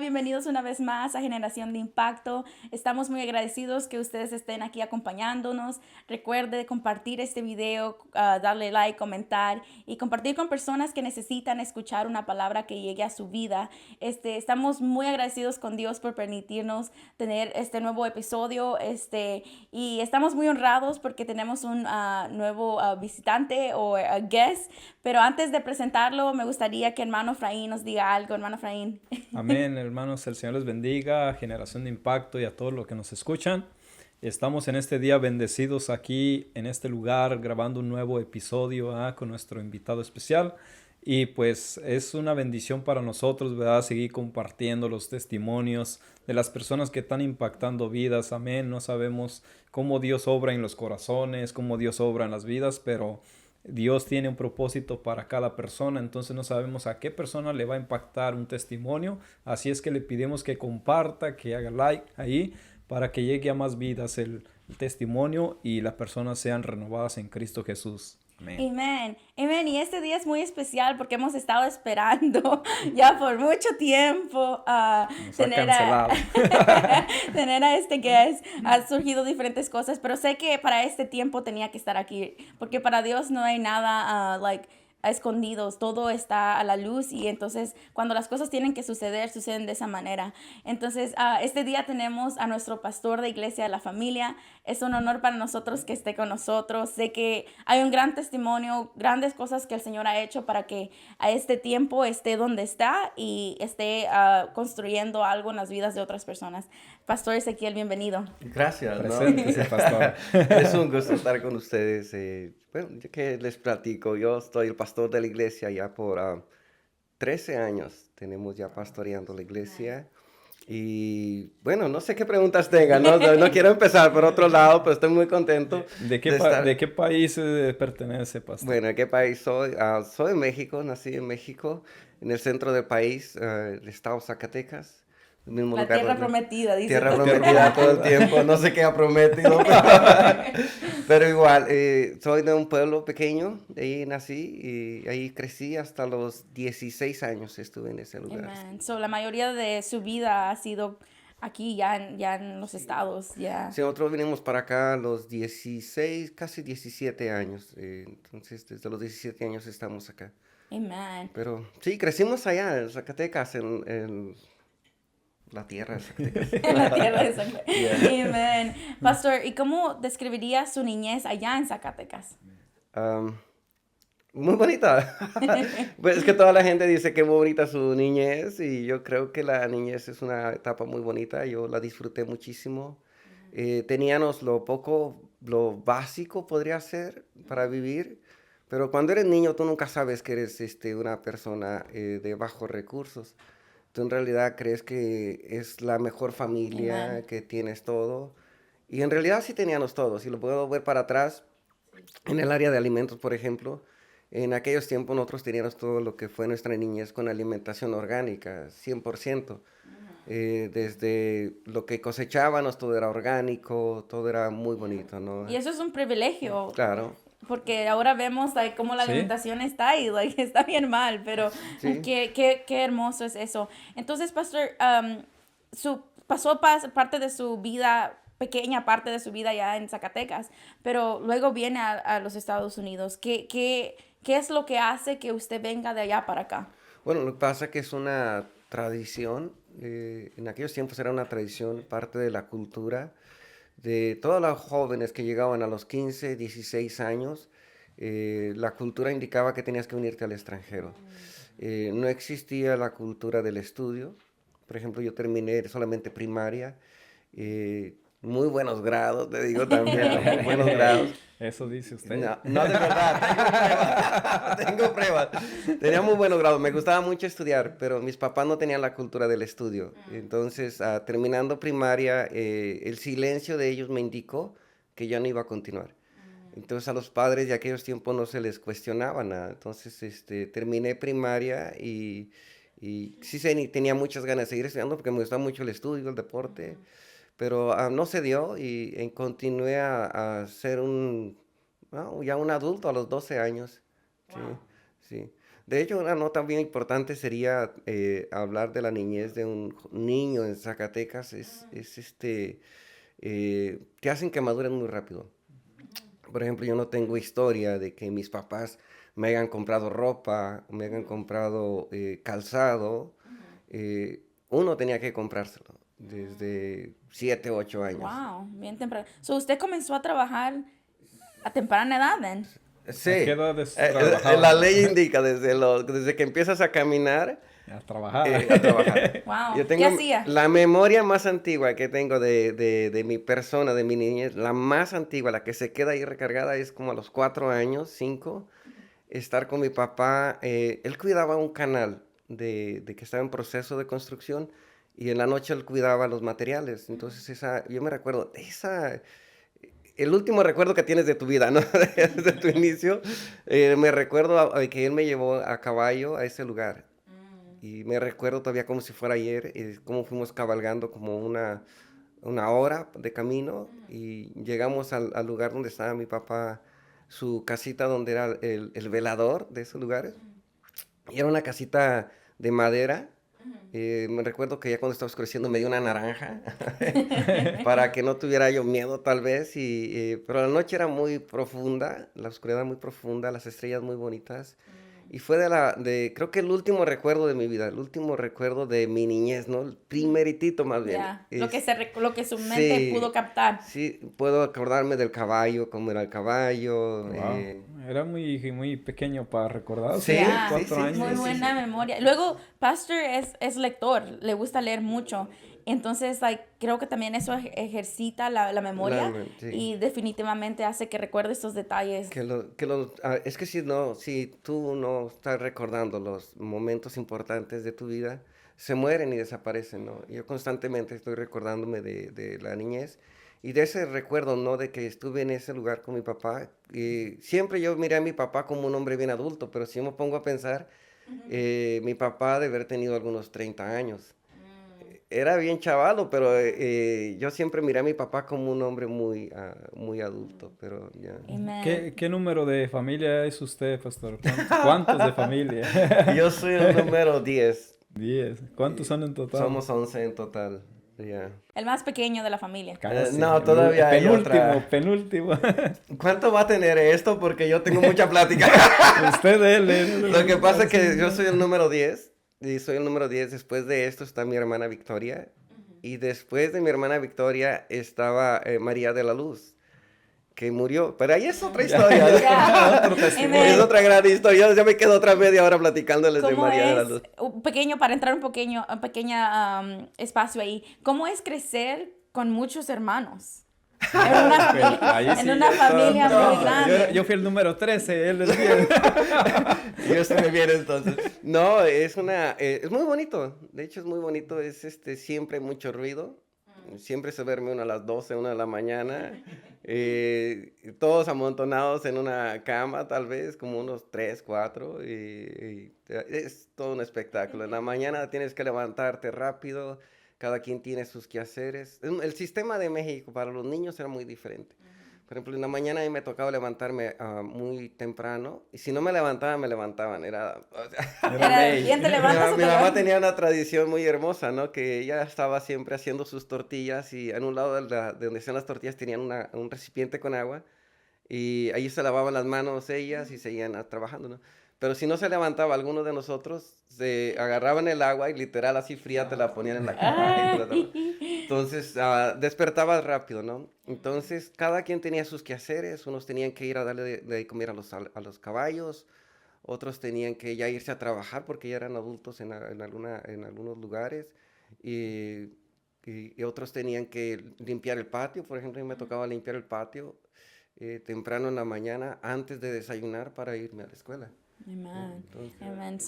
Bienvenidos una vez más a Generación de Impacto. Estamos muy agradecidos que ustedes estén aquí acompañándonos. Recuerde compartir este video, darle like, comentar y compartir con personas que necesitan escuchar una palabra que llegue a su vida. Estamos muy agradecidos con Dios por permitirnos tener este nuevo episodio y estamos muy honrados porque tenemos un nuevo visitante o guest. Pero antes de presentarlo, me gustaría que hermano Efraín nos diga algo. Hermano Efraín. Amén, hermanos. El Señor les bendiga, Generación de Impacto y a todos los que nos escuchan. Estamos en este día bendecidos aquí en este lugar grabando un nuevo episodio con nuestro invitado especial. Y pues es una bendición para nosotros, ¿verdad? Seguir compartiendo los testimonios de las personas que están impactando vidas. Amén. No sabemos cómo Dios obra en los corazones, cómo Dios obra en las vidas, pero Dios tiene un propósito para cada persona, entonces no sabemos a qué persona le va a impactar un testimonio. Así es que le pedimos que comparta, que haga like ahí para que llegue a más vidas el testimonio y las personas sean renovadas en Cristo Jesús. Amén. Amén, amén. Y este día es muy especial porque hemos estado esperando ya por mucho tiempo Nos ha tener a, cancelado. tener a este guest. Ha surgido diferentes cosas, pero sé que para este tiempo tenía que estar aquí porque para Dios no hay nada a escondidos, todo está a la luz y entonces cuando las cosas tienen que suceder, suceden de esa manera. Entonces, este día tenemos a nuestro pastor de Iglesia de la Familia. Es un honor para nosotros que esté con nosotros. Sé que hay un gran testimonio, grandes cosas que el Señor ha hecho para que a este tiempo esté donde está y esté construyendo algo en las vidas de otras personas. Pastor Ezequiel, bienvenido. Gracias, ¿no? Preséntese, pastor. Es un gusto estar con ustedes. Bueno, yo que les platico, yo soy el pastor de la iglesia ya por 13 años. Tenemos ya pastoreando la iglesia. Y bueno, no sé qué preguntas tengan, ¿no? No quiero empezar por otro lado, pero estoy muy contento ¿De qué, de estar. de qué país pertenece, pastor? Bueno, ¿de qué país soy? Soy de México, nací en México, en el centro del país, el estado Zacatecas, el mismo La lugar tierra donde... prometida, dice Tierra todo. prometida todo el tiempo, no sé qué ha prometido, pero igual, soy de un pueblo pequeño, de ahí nací y ahí crecí hasta los 16 años estuve en ese lugar. Amen. So, la mayoría de su vida ha sido aquí, ya en los estados, ya. Sí, nosotros vinimos para acá a los 16, casi 17 años, entonces desde los 17 años estamos acá. Amen. Pero sí, crecimos allá en Zacatecas, en la tierra de Zacatecas. En la tierra de Zacatecas. Yeah. Amen. Pastor, ¿y cómo describiría su niñez allá en Zacatecas? Um, Muy bonita. Pues es que toda la gente dice que muy bonita su niñez y yo creo que la niñez es una etapa muy bonita. Yo la disfruté muchísimo. Teníamos lo poco, lo básico podría ser para vivir, pero cuando eres niño tú nunca sabes que eres una persona de bajos recursos. Tú en realidad crees que es la mejor Amen. familia, que tienes todo. Y en realidad sí teníamos todo. Si lo puedo ver para atrás, en el área de alimentos, por ejemplo, en aquellos tiempos nosotros teníamos todo lo que fue nuestra niñez con alimentación orgánica, 100%. Desde lo que cosechábamos, todo era orgánico, todo era muy bonito, ¿no? Y eso es un privilegio, Claro, porque ahora vemos cómo la ¿Sí? alimentación está y está bien mal, pero sí. qué hermoso es eso. Entonces, Pastor, pasó parte de su vida, pequeña parte de su vida ya en Zacatecas, pero luego viene a los Estados Unidos. ¿Qué es lo que hace que usted venga de allá para acá? Bueno, lo que pasa es que es una tradición, en aquellos tiempos era una tradición, parte de la cultura de todos los jóvenes que llegaban a los 15, 16 años, la cultura indicaba que tenías que unirte al extranjero. No existía la cultura del estudio. Por ejemplo, yo terminé solamente primaria, muy buenos grados, te digo también, ¿no? Muy buenos grados. Eso dice usted. No, no de verdad, tengo pruebas. Tenía muy buenos grados, me gustaba mucho estudiar, pero mis papás no tenían la cultura del estudio. Entonces, terminando primaria, el silencio de ellos me indicó que yo no iba a continuar. Entonces, a los padres de aquellos tiempos no se les cuestionaba nada. Entonces, terminé primaria y sí tenía muchas ganas de seguir estudiando porque me gustaba mucho el estudio, el deporte, pero no se dio y continué a ser ya un adulto a los 12 años. Sí, Wow. sí. De hecho, una nota bien importante sería hablar de la niñez de un niño en Zacatecas. Te hacen que maduren muy rápido. Por ejemplo, yo no tengo historia de que mis papás me hayan comprado ropa, me hayan comprado calzado. Uno tenía que comprárselo desde 7, 8 años. Wow, bien temprano. So, ¿usted comenzó a trabajar a temprana edad, then? ¿A Sí, qué edades trabajaba? la ley indica desde que empiezas a caminar A trabajar. a trabajar. Wow. Yo ¿Qué tengo hacía? la memoria más antigua que tengo de mi persona, de mi niñez, la más antigua, la que se queda ahí recargada es como a los 4 años, 5, estar con mi papá. Él cuidaba un canal de que estaba en proceso de construcción y en la noche él cuidaba los materiales. Entonces yo me recuerdo de el último recuerdo que tienes de tu vida, ¿no? De tu inicio. Me recuerdo que él me llevó a caballo a ese lugar. Y me recuerdo todavía como si fuera ayer, cómo fuimos cabalgando como una hora de camino y llegamos al lugar donde estaba mi papá, su casita donde era el velador de esos lugares. Y era una casita de madera. Me recuerdo que ya cuando estaba oscureciendo me dio una naranja para que no tuviera yo miedo tal vez. Pero la noche era muy profunda, la oscuridad muy profunda, las estrellas muy bonitas. Y fue creo que el último recuerdo de mi vida, el último recuerdo de mi niñez, ¿no? El primeritito más bien. Ya, lo que su mente pudo captar. Sí, puedo acordarme del caballo, cómo era el caballo. Wow. Era muy pequeño para recordar. Sí, Ya, 4 años. muy buena memoria. Luego, Pastor es lector, le gusta leer mucho. Entonces, creo que también eso ejercita la memoria Sí. y definitivamente hace que recuerde estos detalles. Es que si tú no estás recordando los momentos importantes de tu vida, se mueren y desaparecen, ¿no? Yo constantemente estoy recordándome de la niñez y de ese recuerdo, ¿no? De que estuve en ese lugar con mi papá. Y siempre yo miré a mi papá como un hombre bien adulto, pero si yo me pongo a pensar, mi papá debe haber tenido algunos 30 años. Era bien chavalo, pero yo siempre miré a mi papá como un hombre muy adulto, pero ya. Amen. ¿Qué número de familia es usted, pastor? ¿Cuántos de familia? Yo soy el número 10. 10. ¿Cuántos son en total? Somos 11 en total, ya. El más pequeño de la familia. Casi. No, todavía hay otra. Penúltimo. ¿Cuánto va a tener esto? Porque yo tengo mucha plática. Usted, él. Lo que pasa es que yo soy el número 10. Y soy el número 10. Después de esto está mi hermana Victoria. Y después de mi hermana Victoria estaba María de la Luz, que murió. Pero ahí es otra historia. Ya. Otro testimonio. Es otra gran historia. Ya me quedo otra media hora platicándoles de ¿Cómo María de la es, Luz. un pequeño, para entrar un pequeña espacio ahí, cómo es crecer con muchos hermanos? En una Ahí sí, en una está. familia No, muy grande. Yo fui el número 13, él es 10. Yo estoy bien entonces. No, es muy bonito. De hecho, es muy bonito. Siempre hay mucho ruido. Siempre se duerme uno a las 12, 1 de la mañana. Todos amontonados en una cama, tal vez, como unos 3, 4. Es todo un espectáculo. En la mañana tienes que levantarte rápido. Cada quien tiene sus quehaceres. El sistema de México para los niños era muy diferente. Por ejemplo, en la mañana a mí me tocaba levantarme muy temprano. Y si no me levantaban, me levantaban. ¿Quién te levantas o te Mi mamá levantas? tenía una tradición muy hermosa, ¿no? Que ella estaba siempre haciendo sus tortillas y en un lado de donde hacían las tortillas tenían un recipiente con agua y ahí se lavaban las manos ellas y seguían trabajando, ¿no? Pero si no se levantaba alguno de nosotros, se agarraban el agua y literal así fría te la ponían en la cara. Y te la Entonces despertabas rápido, ¿no? Entonces cada quien tenía sus quehaceres, unos tenían que ir a darle de comer a los caballos, otros tenían que ya irse a trabajar porque ya eran adultos en algunos lugares y otros tenían que limpiar el patio. Por ejemplo, a mí me tocaba limpiar el patio temprano en la mañana antes de desayunar para irme a la escuela. Amen. Entonces, Amen.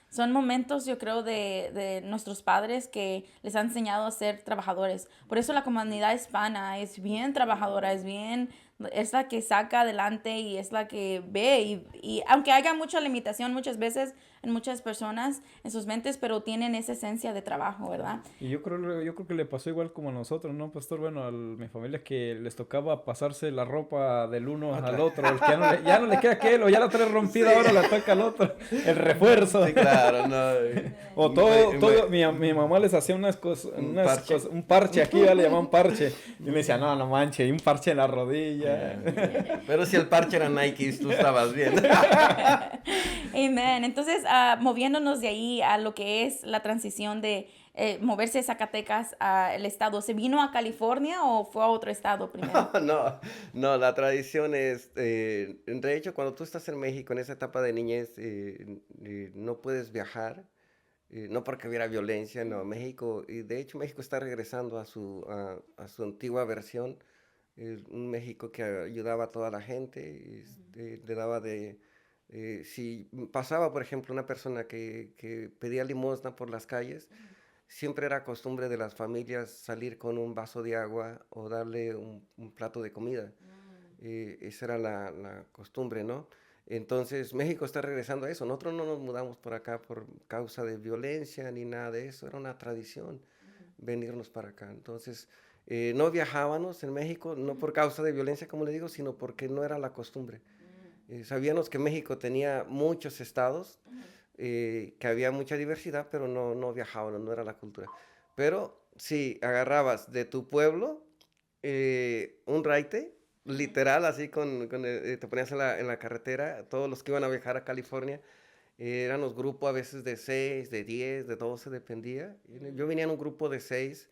Son momentos, yo creo, de nuestros padres que les han enseñado a ser trabajadores. Por eso la comunidad hispana es bien trabajadora, es bien es la que saca adelante y es la que ve. Y aunque haya mucha limitación muchas veces en muchas personas, en sus mentes, pero tienen esa esencia de trabajo, ¿verdad? Y yo creo que le pasó igual como a nosotros, ¿no, pastor? Bueno, a mi familia que les tocaba pasarse la ropa del uno al otro. El que ya no le queda aquel, o ya la trae rompida, ahora la toca al otro. El refuerzo. Sí, claro, no. O mi mamá les hacía un parche aquí, ya le llamaban parche. Y me decía, no manches, y un parche en la rodilla. Pero si el parche era Nike, tú estabas bien. Amén. Entonces, moviéndonos de ahí a lo que es la transición de moverse de Zacatecas al estado, ¿se vino a California o fue a otro estado primero? No, la tradición es, de hecho, cuando tú estás en México en esa etapa de niñez, no puedes viajar, no porque hubiera violencia, no, México, y de hecho México está regresando a su antigua versión, un México que ayudaba a toda la gente, le daba si pasaba, por ejemplo, una persona que pedía limosna por las calles, siempre era costumbre de las familias salir con un vaso de agua o darle un plato de comida. Esa era la costumbre, ¿no? Entonces, México está regresando a eso. Nosotros no nos mudamos por acá por causa de violencia ni nada de eso. Era una tradición venirnos para acá. Entonces, no viajábamos en México, no por causa de violencia, como le digo, sino porque no era la costumbre. Sabíamos que México tenía muchos estados, que había mucha diversidad, pero no viajábamos, no era la cultura. Pero si agarrabas de tu pueblo un raite, literal, así te ponías en la carretera, todos los que iban a viajar a California, eran los grupos a veces de 6, de 10, de 12, dependía. Yo venía en un grupo de 6,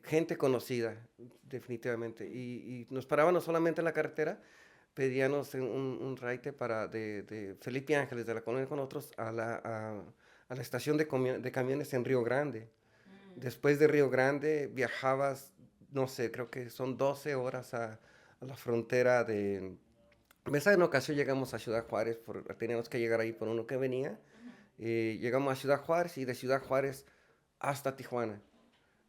gente conocida, definitivamente. Y nos paraban no solamente en la carretera, pedíamos un raite de Felipe Ángeles, de la colonia con otros, a la estación de camiones en Río Grande. Después de Río Grande viajabas, no sé, creo que son 12 horas a la frontera de... En ocasión llegamos a Ciudad Juárez, teníamos que llegar ahí por uno que venía. Llegamos a Ciudad Juárez y de Ciudad Juárez hasta Tijuana.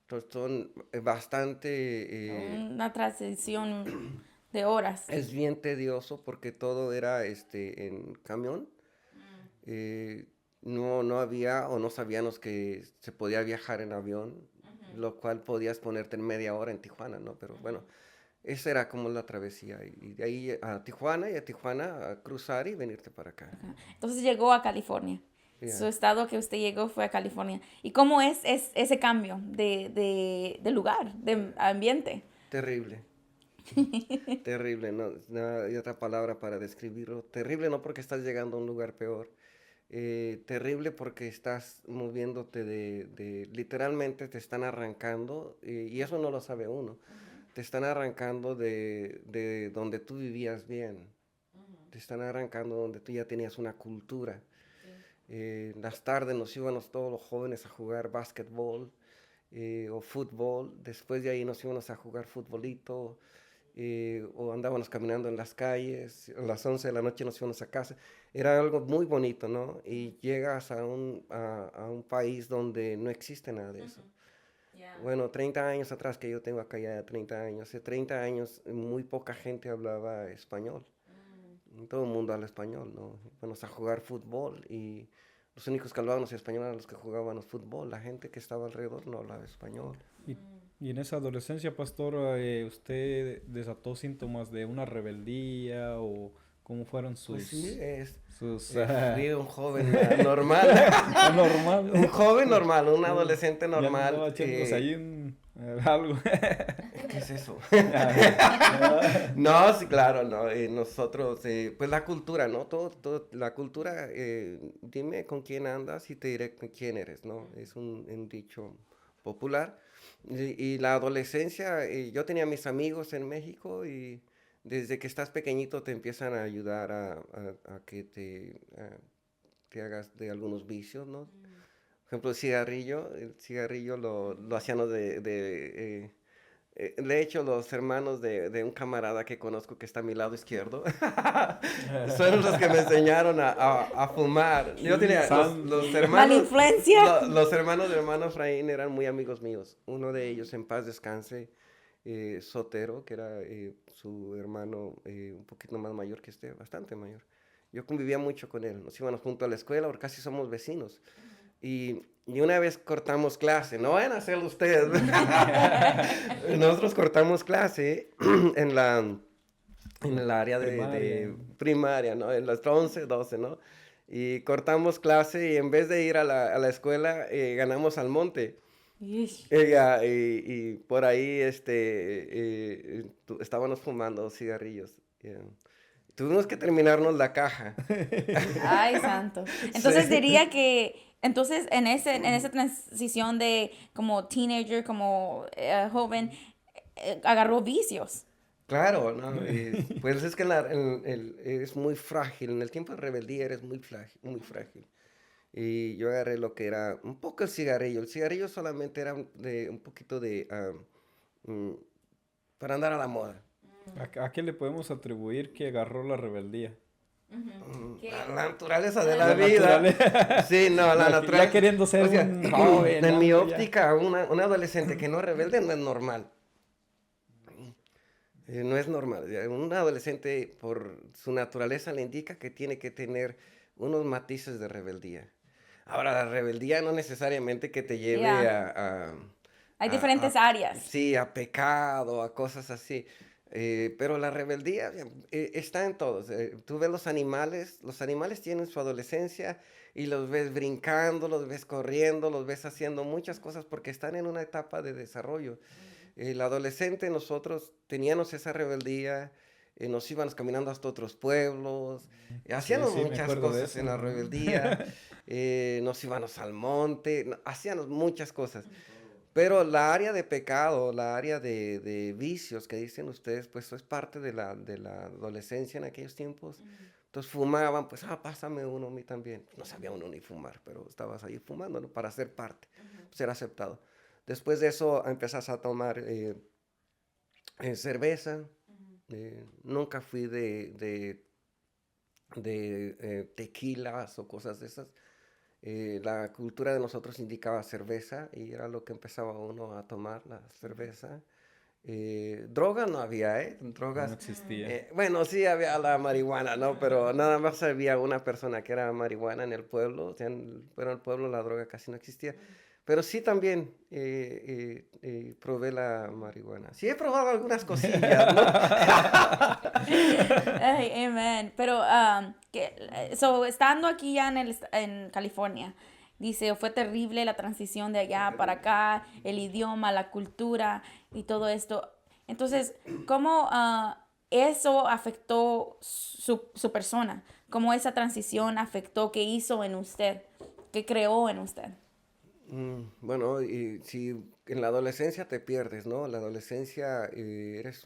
Entonces son bastante... Una transición de horas. Es bien tedioso porque todo era en camión. No había o no sabíamos que se podía viajar en avión, lo cual podías ponerte en media hora en Tijuana, ¿no? Pero bueno, esa era como la travesía. Y de ahí a Tijuana y a Tijuana a cruzar y venirte para acá. Entonces llegó a California. Yeah. Su estado que usted llegó fue a California. ¿Y cómo es ese cambio de lugar, de ambiente? Terrible. Terrible, no hay otra palabra para describirlo. Terrible no porque estás llegando a un lugar peor. Terrible porque estás moviéndote literalmente te están arrancando, y eso no lo sabe uno. Te están arrancando de donde tú vivías bien. Te están arrancando donde tú ya tenías una cultura. Las tardes nos íbamos todos los jóvenes a jugar básquetbol o fútbol. Después de ahí nos íbamos a jugar futbolito. O andábamos caminando en las calles, a las 11 de la noche nos íbamos a casa. Era algo muy bonito, ¿no? Y llegas a un país donde no existe nada de eso. Yeah. Bueno, 30 años atrás, que yo tengo acá ya 30 años, hace 30 años muy poca gente hablaba español. Todo el mundo habla español, ¿no? Íbamos a jugar fútbol y los únicos que hablábamos español eran los que jugábamos fútbol. La gente que estaba alrededor no hablaba español. Y en esa adolescencia, pastor, ¿usted desató síntomas de una rebeldía o cómo fueron sus... Pues sí, fui un joven normal. Un joven normal, un adolescente normal. Algo. ¿Qué es eso? No, sí, claro, no. Nosotros, pues la cultura, ¿no? La cultura, dime con quién andas y te diré con quién eres, ¿no? Es un dicho popular. Y la adolescencia, yo tenía mis amigos en México y desde que estás pequeñito te empiezan a ayudar a que te hagas de algunos vicios, ¿no? Por ejemplo, el cigarrillo lo hacían de hecho, los hermanos de un camarada que conozco que está a mi lado izquierdo son los que me enseñaron a fumar. Yo tenía los hermanos... ¿Mala influencia? Los hermanos de hermano Efraín eran muy amigos míos. Uno de ellos, en paz descanse, Sotero, que era su hermano un poquito más mayor que usted, bastante mayor. Yo convivía mucho con él, nos íbamos junto a la escuela, porque casi somos vecinos. Y una vez cortamos clase, no vayan a hacerlo ustedes. Nosotros cortamos clase en en el área de primaria, ¿no? En las 11, 12, ¿no? Y cortamos clase y en vez de ir a a la escuela, ganamos al monte. Yeesh. Y por ahí estábamos fumando cigarrillos. Tuvimos que terminarnos la caja. Ay, santo. Entonces Sí. diría que, entonces en esa transición de como teenager, como joven, agarró vicios. Claro, ¿no? Pues es que es muy frágil. En el tiempo de rebeldía eres muy frágil, muy frágil. Y yo agarré lo que era un poco el cigarrillo. El cigarrillo solamente era un poquito mm, para andar a la moda. ¿A qué le podemos atribuir que agarró la rebeldía? A la naturaleza de la La vida. naturaleza. Sí, no, la Ya naturaleza. queriendo ser O sea, un joven, en mi algo ya. óptica, un adolescente que no es rebelde no es normal. No es normal. Ya, un adolescente, por su naturaleza, le indica que tiene que tener unos matices de rebeldía. Ahora, la rebeldía no necesariamente que te lleve Yeah. Hay diferentes áreas. sí, a pecado, a cosas así. Pero la rebeldía está en todos. Tú ves los animales tienen su adolescencia y los ves brincando, los ves corriendo, los ves haciendo muchas cosas porque están en una etapa de desarrollo. El adolescente, nosotros teníamos esa rebeldía, nos íbamos caminando hasta otros pueblos, Sí, hacíamos sí, me muchas acuerdo de cosas eso. en la rebeldía, nos íbamos al monte, hacíamos muchas cosas. Pero la área de pecado, la área de vicios que dicen ustedes, pues eso es parte de de la adolescencia en aquellos tiempos. Entonces fumaban, pues, pásame uno a mí también. No sabía uno ni fumar, pero estabas ahí fumando, ¿no? Para ser parte, ser aceptado. Después de eso empezás a tomar cerveza. Nunca fui de tequilas o cosas de esas. La cultura de nosotros indicaba cerveza y era lo que empezaba uno a tomar, la cerveza. Drogas no había, ¿eh? No Drogas. existía. Bueno, sí había la marihuana, ¿no? Pero nada más había una persona que era marihuana en el pueblo. O sea, pero en el pueblo la droga casi no existía. Pero sí también probé la marihuana. Sí he probado algunas cosillas, ¿no? Ay, amen. Pero, estando aquí ya en California, dice, fue terrible la transición de allá para acá, el idioma, la cultura y todo esto. Entonces, ¿cómo eso afectó su persona? ¿Cómo esa transición afectó, qué hizo en usted? ¿Qué creó en usted? Bueno, y si en la adolescencia te pierdes, ¿no? En la adolescencia eres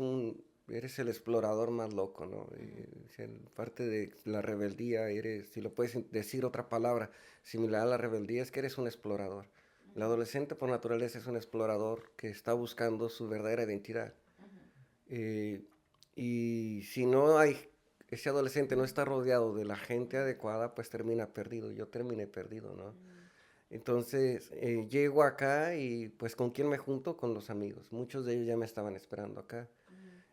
el explorador más loco, ¿no? Si en parte de la rebeldía eres, si lo puedes decir otra palabra similar a la rebeldía, es que eres un explorador. El adolescente por naturaleza es un explorador que está buscando su verdadera identidad. Eh, y si no hay, ese adolescente no está rodeado de la gente adecuada, pues termina perdido. Yo terminé perdido, ¿no? Entonces, llego acá y pues ¿con quién me junto? Con los amigos. Muchos de ellos ya me estaban esperando acá.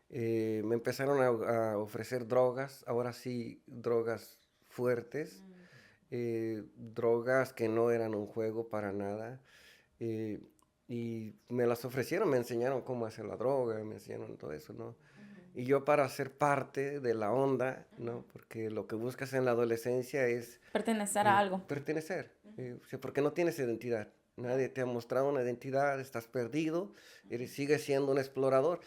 Me empezaron a ofrecer drogas, ahora sí, drogas fuertes, drogas que no eran un juego para nada. eh, y me las ofrecieron, me enseñaron cómo hacer la droga, me enseñaron todo eso, ¿no? Y yo para ser parte de la onda, ¿no? Porque lo que buscas en la adolescencia es Pertenecer a algo. pertenecer, o sea, porque no tienes identidad. Nadie te ha mostrado una identidad, estás perdido, sigues siendo un explorador.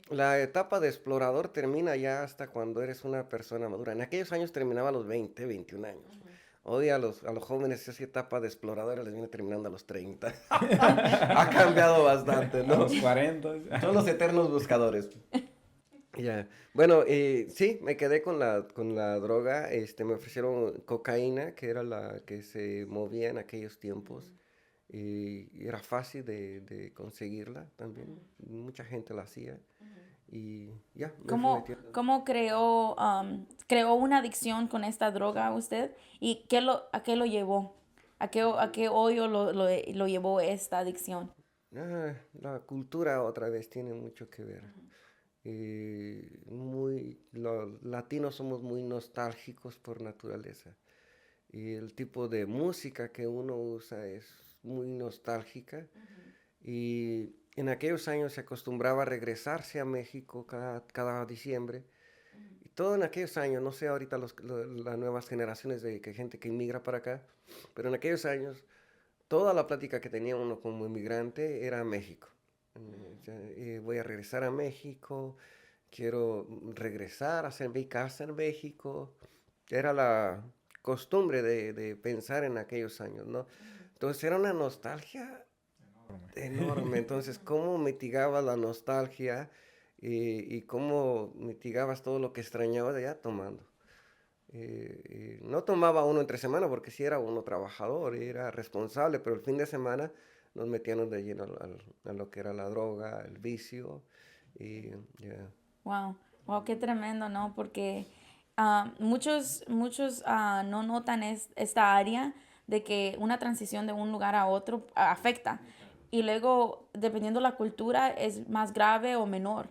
La etapa de explorador termina ya hasta cuando eres una persona madura. En aquellos años terminaba a los 20, 21 años. Hoy a los jóvenes esa etapa de explorador les viene terminando a los 30. Ha cambiado bastante, A ¿no? los 40. Son los eternos buscadores. Ya. Bueno, sí, me quedé con con la droga. Me ofrecieron cocaína, que era la que se movía en aquellos tiempos. Y era fácil de conseguirla también. Mucha gente la hacía. Y ya, me fui ¿Cómo, metiendo. cómo creó una adicción con esta droga usted? ¿Y a qué lo llevó? A qué hoyo lo llevó esta adicción? La cultura otra vez tiene mucho que ver. Los latinos somos muy nostálgicos por naturaleza. Y el tipo de música que uno usa es muy nostálgica. Y en aquellos años se acostumbraba a regresarse a México cada diciembre. Y todo en aquellos años, no sé ahorita las nuevas generaciones de gente que inmigra para acá, pero en aquellos años toda la plática que tenía uno como inmigrante era México. Voy a regresar a México, quiero regresar a hacer mi casa en México. Era la costumbre de pensar en aquellos años, ¿no? Entonces era una nostalgia enorme. Entonces, ¿cómo mitigabas la nostalgia y cómo mitigabas todo lo que extrañabas de allá tomando? No tomaba uno entre semana porque sí era uno trabajador, era responsable, pero el fin de semana nos metíamos de lleno a lo que era la droga, el vicio. Y, yeah. Wow, wow, qué tremendo, ¿no? Porque muchos no notan esta área de que una transición de un lugar a otro afecta. Y luego, dependiendo la cultura, es más grave o menor.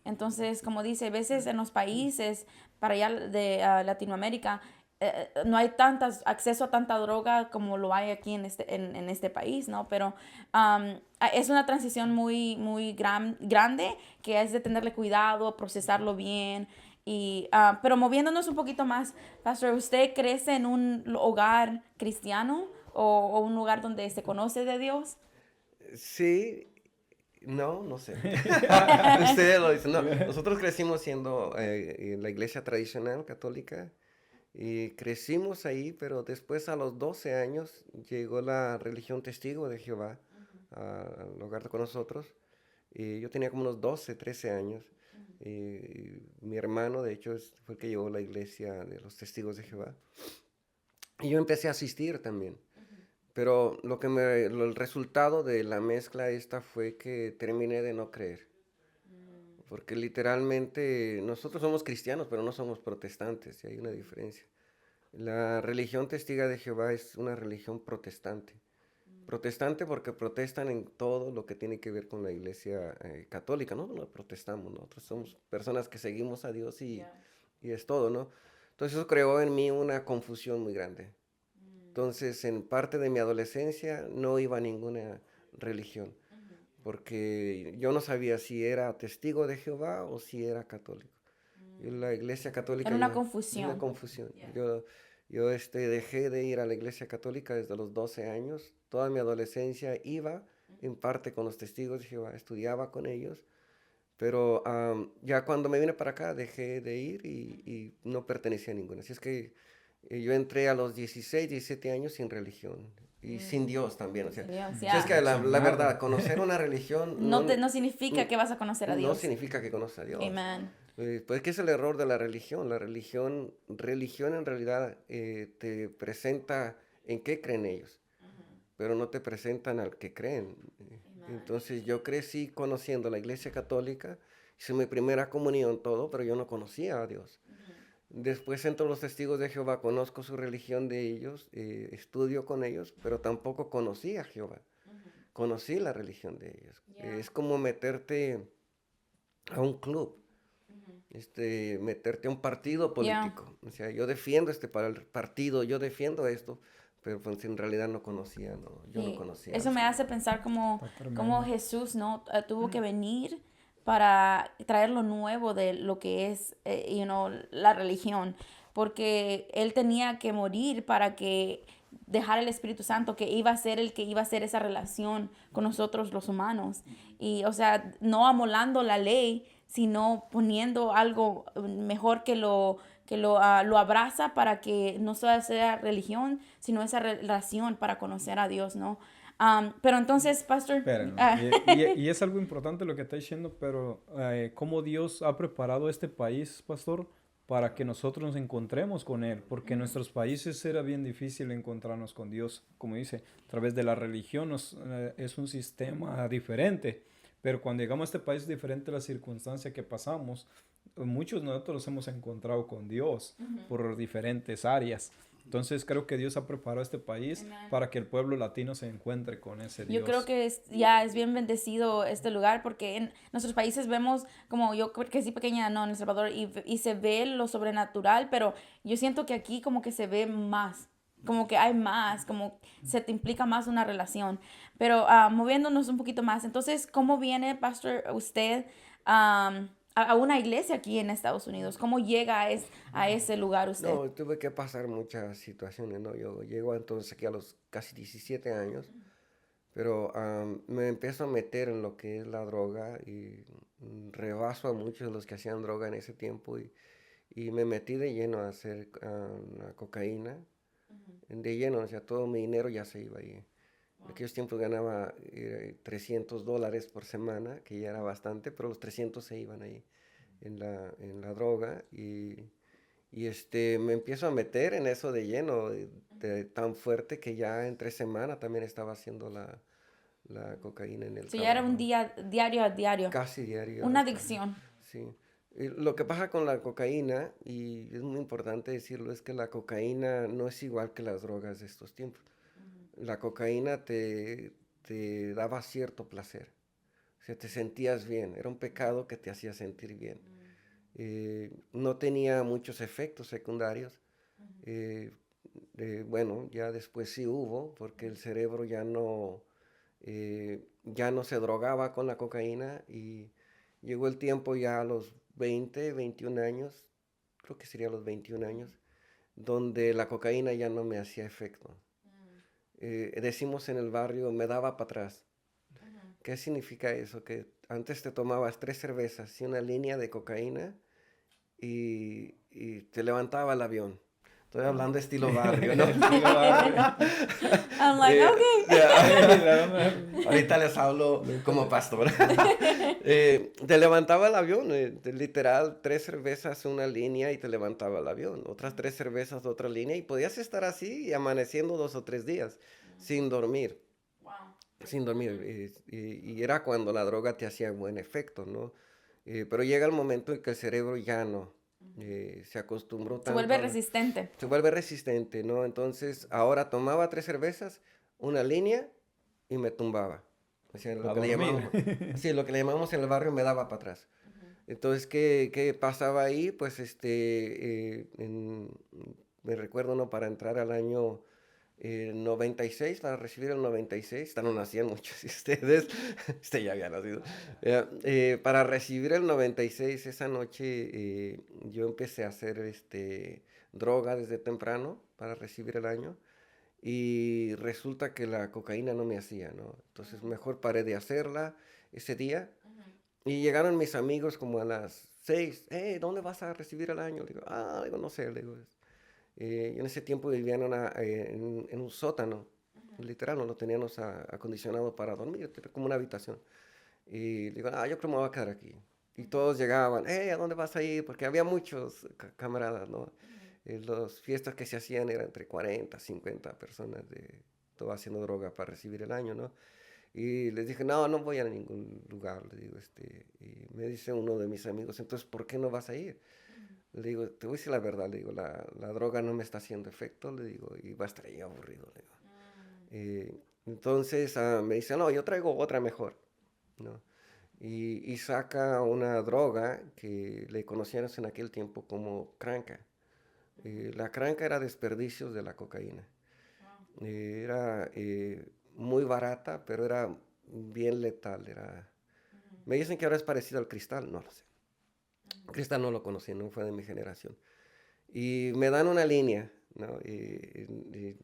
Entonces, como dice, a veces en los países para allá de Latinoamérica, no hay acceso a tanta droga como lo hay aquí en este país, ¿no? Pero es una transición muy grande que es de tenerle cuidado, procesarlo bien. Pero moviéndonos un poquito más, Pastor, ¿usted crece en un hogar cristiano o un lugar donde se conoce de Dios? Sí, no sé. Ustedes lo dicen. No, nosotros crecimos siendo en la iglesia tradicional católica y crecimos ahí, pero después a los 12 años llegó la religión Testigo de Jehová al hogar con nosotros. Y yo tenía como unos 12, 13 años. Y mi hermano, de hecho, fue el que llevó la iglesia de los Testigos de Jehová. Y yo empecé a asistir también. Pero el resultado de la mezcla esta fue que terminé de no creer. Porque literalmente nosotros somos cristianos, pero no somos protestantes, y hay una diferencia. La religión testiga de Jehová es una religión protestante. Protestante porque protestan en todo lo que tiene que ver con la iglesia católica, ¿no? No protestamos, nosotros somos personas que seguimos a Dios y es todo, ¿no? Entonces eso creó en mí una confusión muy grande. Entonces, en parte de mi adolescencia no iba a ninguna religión, porque yo no sabía si era testigo de Jehová o si era católico. Y la iglesia Era católica una una confusión. confusión. Yo dejé de ir a la iglesia católica desde los 12 años. Toda mi adolescencia iba en parte con los testigos de Jehová, estudiaba con ellos, pero ya cuando me vine para acá dejé de ir y no pertenecía a ninguna. Así es que yo entré a los 16, 17 años sin religión y sin Dios también. O sea, Dios, si es ya. que Sin la nada. verdad, conocer una religión No significa que vas a conocer a no Dios. significa que conoce a Dios. Amen. Pues que es el error de la religión. Religión en realidad te presenta en qué creen ellos, pero no te presentan al que creen. Entonces yo crecí conociendo la iglesia católica, hice mi primera comunión, todo, pero yo no conocía a Dios. Después entro a los testigos de Jehová, conozco su religión de ellos, estudio con ellos, pero tampoco conocí a Jehová. Conocí la religión de ellos. Es como meterte a un club, meterte a un partido Yeah. político. O sea, yo defiendo partido, yo defiendo esto, pero pues en realidad no conocía, no, yo no Y conocía al eso me Señor. hace pensar como, Está como tremendo. Jesús, ¿no? Tuvo que venir para traer lo nuevo de lo que es, la religión, porque él tenía que morir para que dejar el Espíritu Santo, que iba a ser el que iba a hacer esa relación con nosotros los humanos. Y, o sea, no amolando la ley, sino poniendo algo mejor lo abraza para que no solo sea religión, sino esa relación para conocer a Dios, ¿no? Pero entonces, Pastor, Espérenme. Y es algo importante lo que está diciendo, pero cómo Dios ha preparado este país, pastor, para que nosotros nos encontremos con Él, porque en nuestros países era bien difícil encontrarnos con Dios, como dice, a través de la religión es un sistema diferente, pero cuando llegamos a este país diferente la circunstancia que pasamos, muchos de nosotros hemos encontrado con Dios por diferentes áreas. Entonces creo que Dios ha preparado este país Amen. para que el pueblo latino se encuentre con ese Dios. Yo creo que ya es bien bendecido este lugar porque en nuestros países vemos, como yo crecí pequeña, no, en El Salvador, y se ve lo sobrenatural, pero yo siento que aquí como que se ve más, como que hay más, como se te implica más una relación. Pero moviéndonos un poquito más, entonces, ¿cómo viene, Pastor, usted a una iglesia aquí en Estados Unidos? ¿Cómo llega a ese lugar usted? No, tuve que pasar muchas situaciones, ¿no? Yo llego entonces aquí a los casi 17 años, pero me empiezo a meter en lo que es la droga y rebaso a muchos de los que hacían droga en ese tiempo y me metí de lleno a hacer la cocaína, de lleno, o sea, todo mi dinero ya se iba ahí. En aquellos tiempos ganaba $300 por semana, que ya era bastante, pero los 300 se iban ahí en la droga y me empiezo a meter en eso de lleno, tan fuerte que ya entre semana también estaba haciendo la cocaína en el Si ya era un trabajo. día, diario a diario, Casi diario. una adicción. Sí. Y lo que pasa con la cocaína, y es muy importante decirlo, es que la cocaína no es igual que las drogas de estos tiempos. La cocaína te daba cierto placer, o sea, te sentías bien, era un pecado que te hacía sentir bien. No tenía muchos efectos secundarios. eh, bueno, ya después sí hubo, porque el cerebro ya no se drogaba con la cocaína y llegó el tiempo ya a los 20, 21 años, creo que sería los 21 años, donde la cocaína ya no me hacía efecto. Decimos en el barrio, me daba para atrás. ¿Qué significa eso? Que antes te tomabas 3 cervezas y una línea de cocaína y te levantaba el avión. Estoy hablando estilo barrio, ¿no? Estilo barrio. I'm like, Eh, okay. Ahorita les hablo como pastor. Te levantaba el avión, literal, 3 cervezas, una línea y te levantaba el avión. Otras 3 cervezas, otra línea y podías estar así y amaneciendo 2 o 3 días sin dormir. Sin dormir. Y era cuando la droga te hacía buen efecto, ¿no? Pero llega el momento en que el cerebro ya no. Se acostumbró Se tanto vuelve resistente. se vuelve resistente, ¿no? Entonces, ahora tomaba 3 cervezas, una línea y me tumbaba. O sea, A dormir. sí, lo que le llamamos en el barrio me daba para atrás. Entonces, ¿qué pasaba ahí? Pues, me recuerdo, ¿no? Para entrar al año 96, para recibir el 96, no nacían muchos de ustedes, ya había nacido. Para recibir el 96, esa noche yo empecé a hacer droga desde temprano para recibir el año y resulta que la cocaína no me hacía, ¿no? Entonces mejor paré de hacerla ese día y llegaron mis amigos como a las 6, hey, ¿dónde vas a recibir el año? Le digo, no sé, le digo, yo en ese tiempo vivía en un sótano, literal, no lo teníamos acondicionado para dormir, era como una habitación. Y le digo, yo creo que me voy a quedar aquí. Y todos llegaban, hey, ¿a dónde vas a ir? Porque había muchos camaradas, ¿no? Las fiestas que se hacían eran entre 40, 50 personas, todo haciendo droga para recibir el año, ¿no? Y les dije, no, no voy a ningún lugar, le digo, y me dice uno de mis amigos, entonces, ¿por qué no vas a ir? Le digo, te voy a decir la verdad, le digo, la droga no me está haciendo efecto, le digo, y va a estar ahí aburrido, le digo. Entonces me dice, no, yo traigo otra mejor, ¿no? Y saca una droga que le conocíamos en aquel tiempo como cranca. La cranca era desperdicios de la cocaína. Era muy barata, pero era bien letal. Me dicen que ahora es parecido al cristal, no lo sé. Cristal no lo conocí, no fue de mi generación. Y me dan una línea, ¿no? Y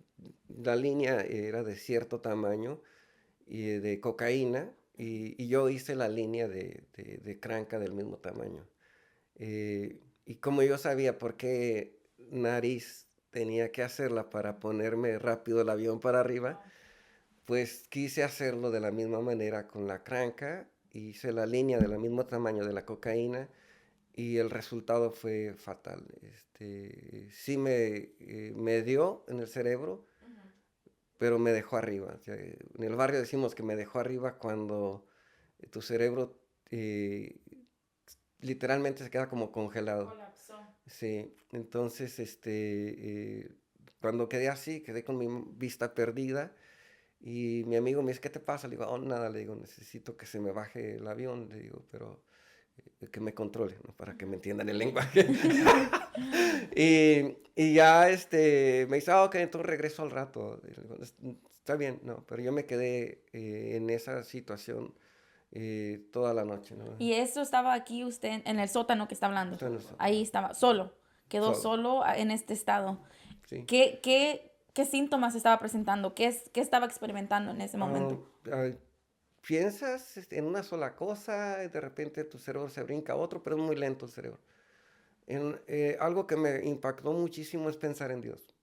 la línea era de cierto tamaño y de cocaína y yo hice la línea de cranca del mismo tamaño. Y como yo sabía por qué nariz tenía que hacerla para ponerme rápido el avión para arriba, pues quise hacerlo de la misma manera con la cranca, hice la línea del mismo tamaño de la cocaína y el resultado fue fatal. Sí me dio en el cerebro, pero me dejó arriba. O sea, en el barrio decimos que me dejó arriba cuando tu cerebro literalmente se queda como congelado. Colapsó. Sí, entonces, cuando quedé así, quedé con mi vista perdida. Y mi amigo me dice, ¿qué te pasa? Le digo, oh, nada, le digo, necesito que se me baje el avión, le digo, pero que me controle, ¿no? Para que me entiendan el lenguaje. y ya me dice, ok, entonces regreso al rato. Y le digo, está bien, no, pero yo me quedé en esa situación toda la noche, ¿no? Y eso estaba aquí usted en el sótano que está hablando. Estoy en el sótano. Ahí estaba, solo. Quedó Solo. solo en este estado. Sí. ¿Qué síntomas estaba presentando? ¿Qué estaba experimentando en ese momento? Piensas en una sola cosa y de repente tu cerebro se brinca a otro, pero es muy lento el cerebro. Algo que me impactó muchísimo es pensar en Dios.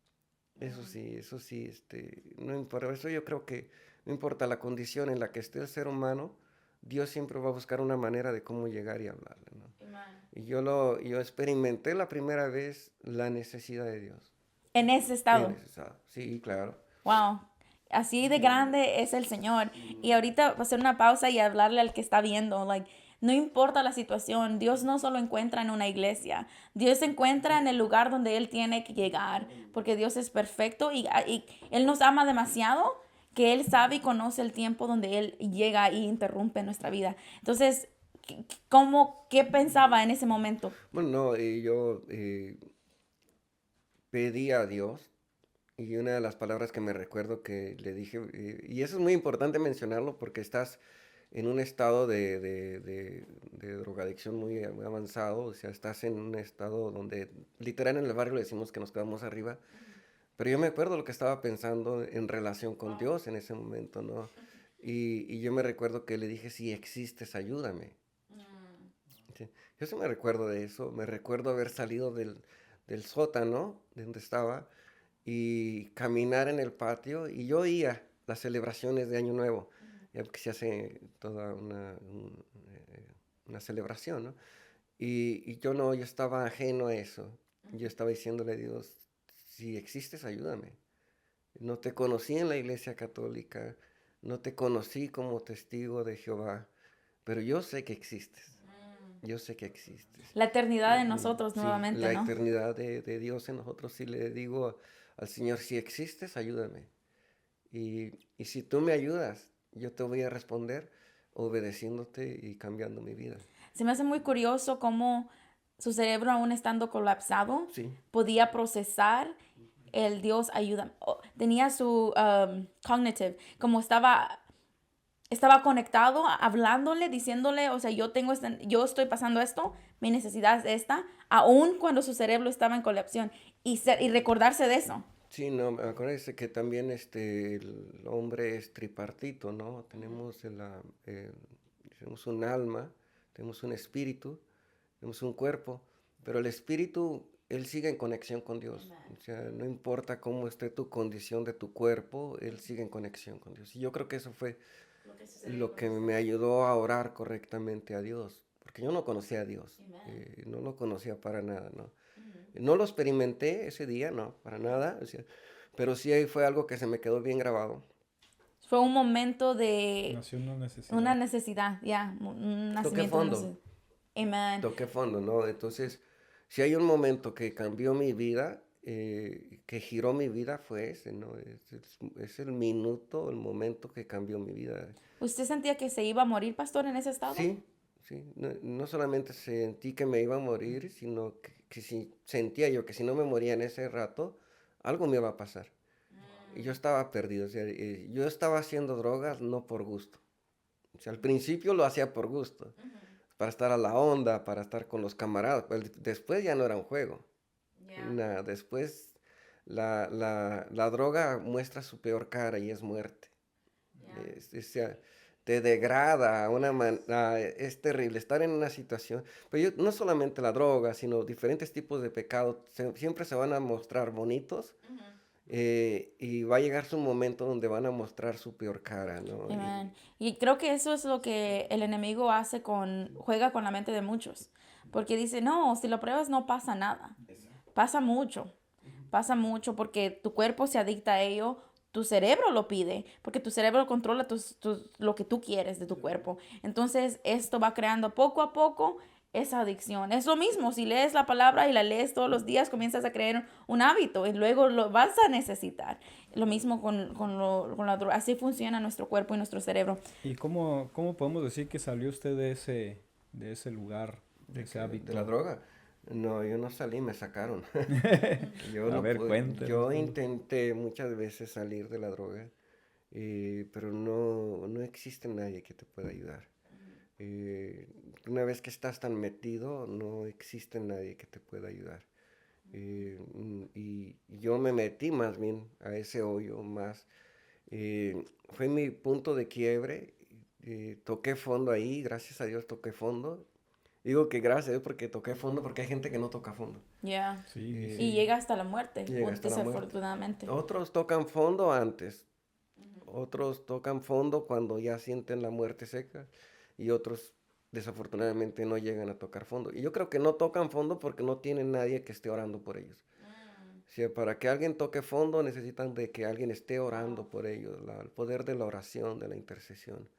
Eso sí, no importa. Eso yo creo que no importa la condición en la que esté el ser humano, Dios siempre va a buscar una manera de cómo llegar y hablarle, ¿no? Y yo experimenté la primera vez la necesidad de Dios. En ese estado. Sí, claro. Wow. Así de grande es el Señor. Y ahorita va a hacer una pausa y hablarle al que está viendo. Like, no importa la situación, Dios no solo encuentra en una iglesia. Dios se encuentra en el lugar donde Él tiene que llegar. Porque Dios es perfecto y Él nos ama demasiado que Él sabe y conoce el tiempo donde Él llega y interrumpe nuestra vida. Entonces, ¿qué pensaba en ese momento? Bueno, no, yo pedí a Dios. Y una de las palabras que me recuerdo que le dije, y eso es muy importante mencionarlo porque estás en un estado de drogadicción muy avanzado, o sea, estás en un estado donde literal en el barrio le decimos que nos quedamos arriba, pero yo me acuerdo lo que estaba pensando en relación con Dios en ese momento, ¿no? Y yo me recuerdo que le dije, si existes, ayúdame. Sí, yo sí me recuerdo de eso, me recuerdo haber salido del sótano de donde estaba y caminar en el patio y yo oía las celebraciones de Año Nuevo, ya que se hace toda una celebración, ¿no? Y yo no, yo estaba ajeno a eso, yo estaba diciéndole a Dios, si existes, ayúdame. No te conocí en la iglesia católica, no te conocí como testigo de Jehová, pero yo sé que existes. Yo sé que existes. La eternidad en nosotros Sí, nuevamente, la ¿no? eternidad de Dios en nosotros. Si le digo al Señor, si existes, ayúdame. Y si tú me ayudas, yo te voy a responder obedeciéndote y cambiando mi vida. Se me hace muy curioso cómo su cerebro, aún estando colapsado, Sí. podía procesar el Dios ayuda. Tenía su cognitive, como estaba conectado, hablándole, diciéndole, o sea, yo estoy pasando esto, mi necesidad es esta, aún cuando su cerebro estaba en colapsión, y recordarse de eso. Sí, no, acuérdense que también el hombre es tripartito, ¿no? Tenemos un alma, tenemos un espíritu, tenemos un cuerpo, pero el espíritu, él sigue en conexión con Dios. O sea, no importa cómo esté tu condición de tu cuerpo, él sigue en conexión con Dios. Y yo creo que eso fue lo que me ayudó a orar correctamente a Dios, porque yo no conocía a Dios, no lo conocía para nada, ¿no? No lo experimenté ese día, no, para nada, o sea, pero sí ahí fue algo que se me quedó bien grabado. Fue un momento de Nació una necesidad. una necesidad, ya, un nacimiento. fondo. Amen. Toqué fondo, ¿no? Entonces, si hay un momento que cambió mi vida, que giró mi vida, fue ese, ¿no? Es el minuto, el momento que cambió mi vida. ¿Usted sentía que se iba a morir, pastor, en ese estado? Sí, sí. No solamente sentí que me iba a morir, sino que sentía yo que si no me moría en ese rato, algo me iba a pasar. Y yo estaba perdido. O sea, yo estaba haciendo drogas no por gusto. O sea, al principio lo hacía por gusto, para estar a la onda, para estar con los camaradas. Pero después ya no era un juego. Nada, después la droga muestra su peor cara y es muerte. O sea, te degrada, es terrible estar en una situación. Pero no solamente la droga, sino diferentes tipos de pecados siempre se van a mostrar bonitos. Y va a llegar su momento donde van a mostrar su peor cara, ¿no? Amen. Y creo que eso es lo que el enemigo hace juega con la mente de muchos. Porque dice, no, si lo pruebas no pasa nada. Pasa mucho porque tu cuerpo se adicta a ello, tu cerebro lo pide, porque tu cerebro controla lo que tú quieres de tu cuerpo. Entonces esto va creando poco a poco esa adicción. Es lo mismo, si lees la palabra y la lees todos los días, comienzas a crear un hábito y luego lo vas a necesitar. Lo mismo con la droga. Así funciona nuestro cuerpo y nuestro cerebro. ¿Y cómo podemos decir que salió usted de ese lugar, de ese hábito? ¿De la droga? No, yo no salí, me sacaron. Yo A no ver, pude. cuéntenos. Yo intenté muchas veces salir de la droga, pero no existe nadie que te pueda ayudar. Una vez que estás tan metido, no existe nadie que te pueda ayudar. Y yo me metí más bien a ese hoyo más. Fue mi punto de quiebre. Toqué fondo ahí, gracias a Dios toqué fondo. Digo que gracias a Dios porque toqué fondo, porque hay gente que no toca fondo. Yeah. Sí, Y sí. llega hasta la muerte, Llega hasta la muerte. desafortunadamente. Otros tocan fondo antes, otros tocan fondo cuando ya sienten la muerte seca y otros desafortunadamente no llegan a tocar fondo. Y yo creo que no tocan fondo porque no tienen nadie que esté orando por ellos. O sea, para que alguien toque fondo necesitan de que alguien esté orando por ellos, el poder de la oración, de la intercesión.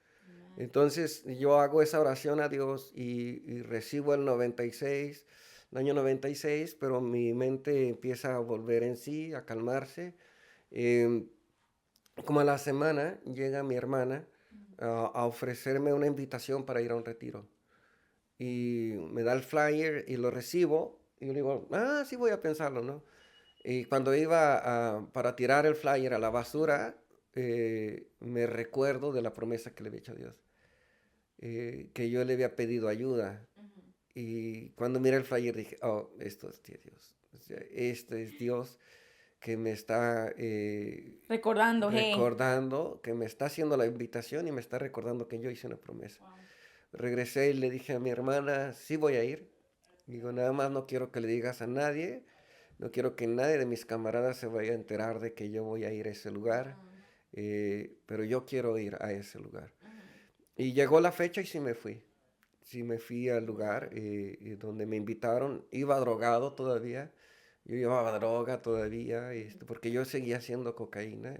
Entonces yo hago esa oración a Dios y recibo el año 96, pero mi mente empieza a volver en sí, a calmarse. Em, Como a la semana llega mi hermana a ofrecerme una invitación para ir a un retiro. Y me da el flyer y lo recibo y yo le digo, sí voy a pensarlo, ¿no? Y cuando iba para tirar el flyer a la basura, me recuerdo de la promesa que le había hecho a Dios. Que yo le había pedido ayuda. Y cuando miré el flyer dije, esto es Dios. O sea, este es Dios que me está Recordando, recordando, que me está haciendo la invitación y me está recordando que yo hice una promesa. Wow. Regresé y le dije a mi hermana, sí voy a ir. Digo, nada más no quiero que le digas a nadie, no quiero que nadie de mis camaradas se vaya a enterar de que yo voy a ir a ese lugar, pero yo quiero ir a ese lugar. Y llegó la fecha y sí me fui. Sí me fui al lugar donde me invitaron. Iba drogado todavía. Yo llevaba droga todavía, porque yo seguía haciendo cocaína.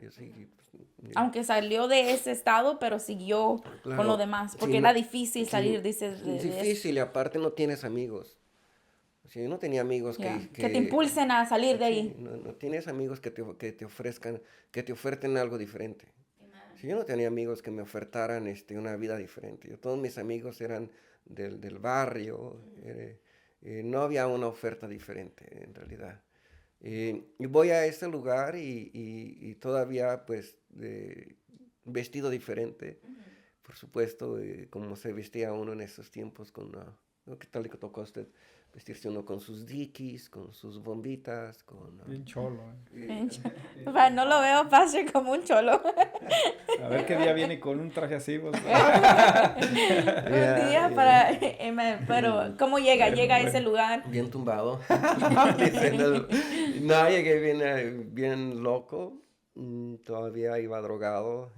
Aunque salió de ese estado, pero siguió claro, con lo demás, porque sí, era difícil salir, sí, dices. Es difícil y aparte no tienes amigos. O sea, yo no tenía amigos que te impulsen a salir de ahí. No tienes amigos que te ofrezcan, que te oferten algo diferente. Si yo no tenía amigos que me ofertaran una vida diferente. Todos mis amigos eran del barrio. No había una oferta diferente en realidad. Y voy a este lugar y todavía pues vestido diferente. Por supuesto, como se vestía uno en esos tiempos ¿qué tal le tocó a usted? Vestirse uno con sus dikis, con sus bombitas, Bien cholo. No lo veo, Pastor, como un cholo. A ver qué día viene con un traje así. Pues. Un día para... Pero, ¿cómo llega? Llega a ese lugar. Bien tumbado. No, llegué bien loco. Todavía iba drogado,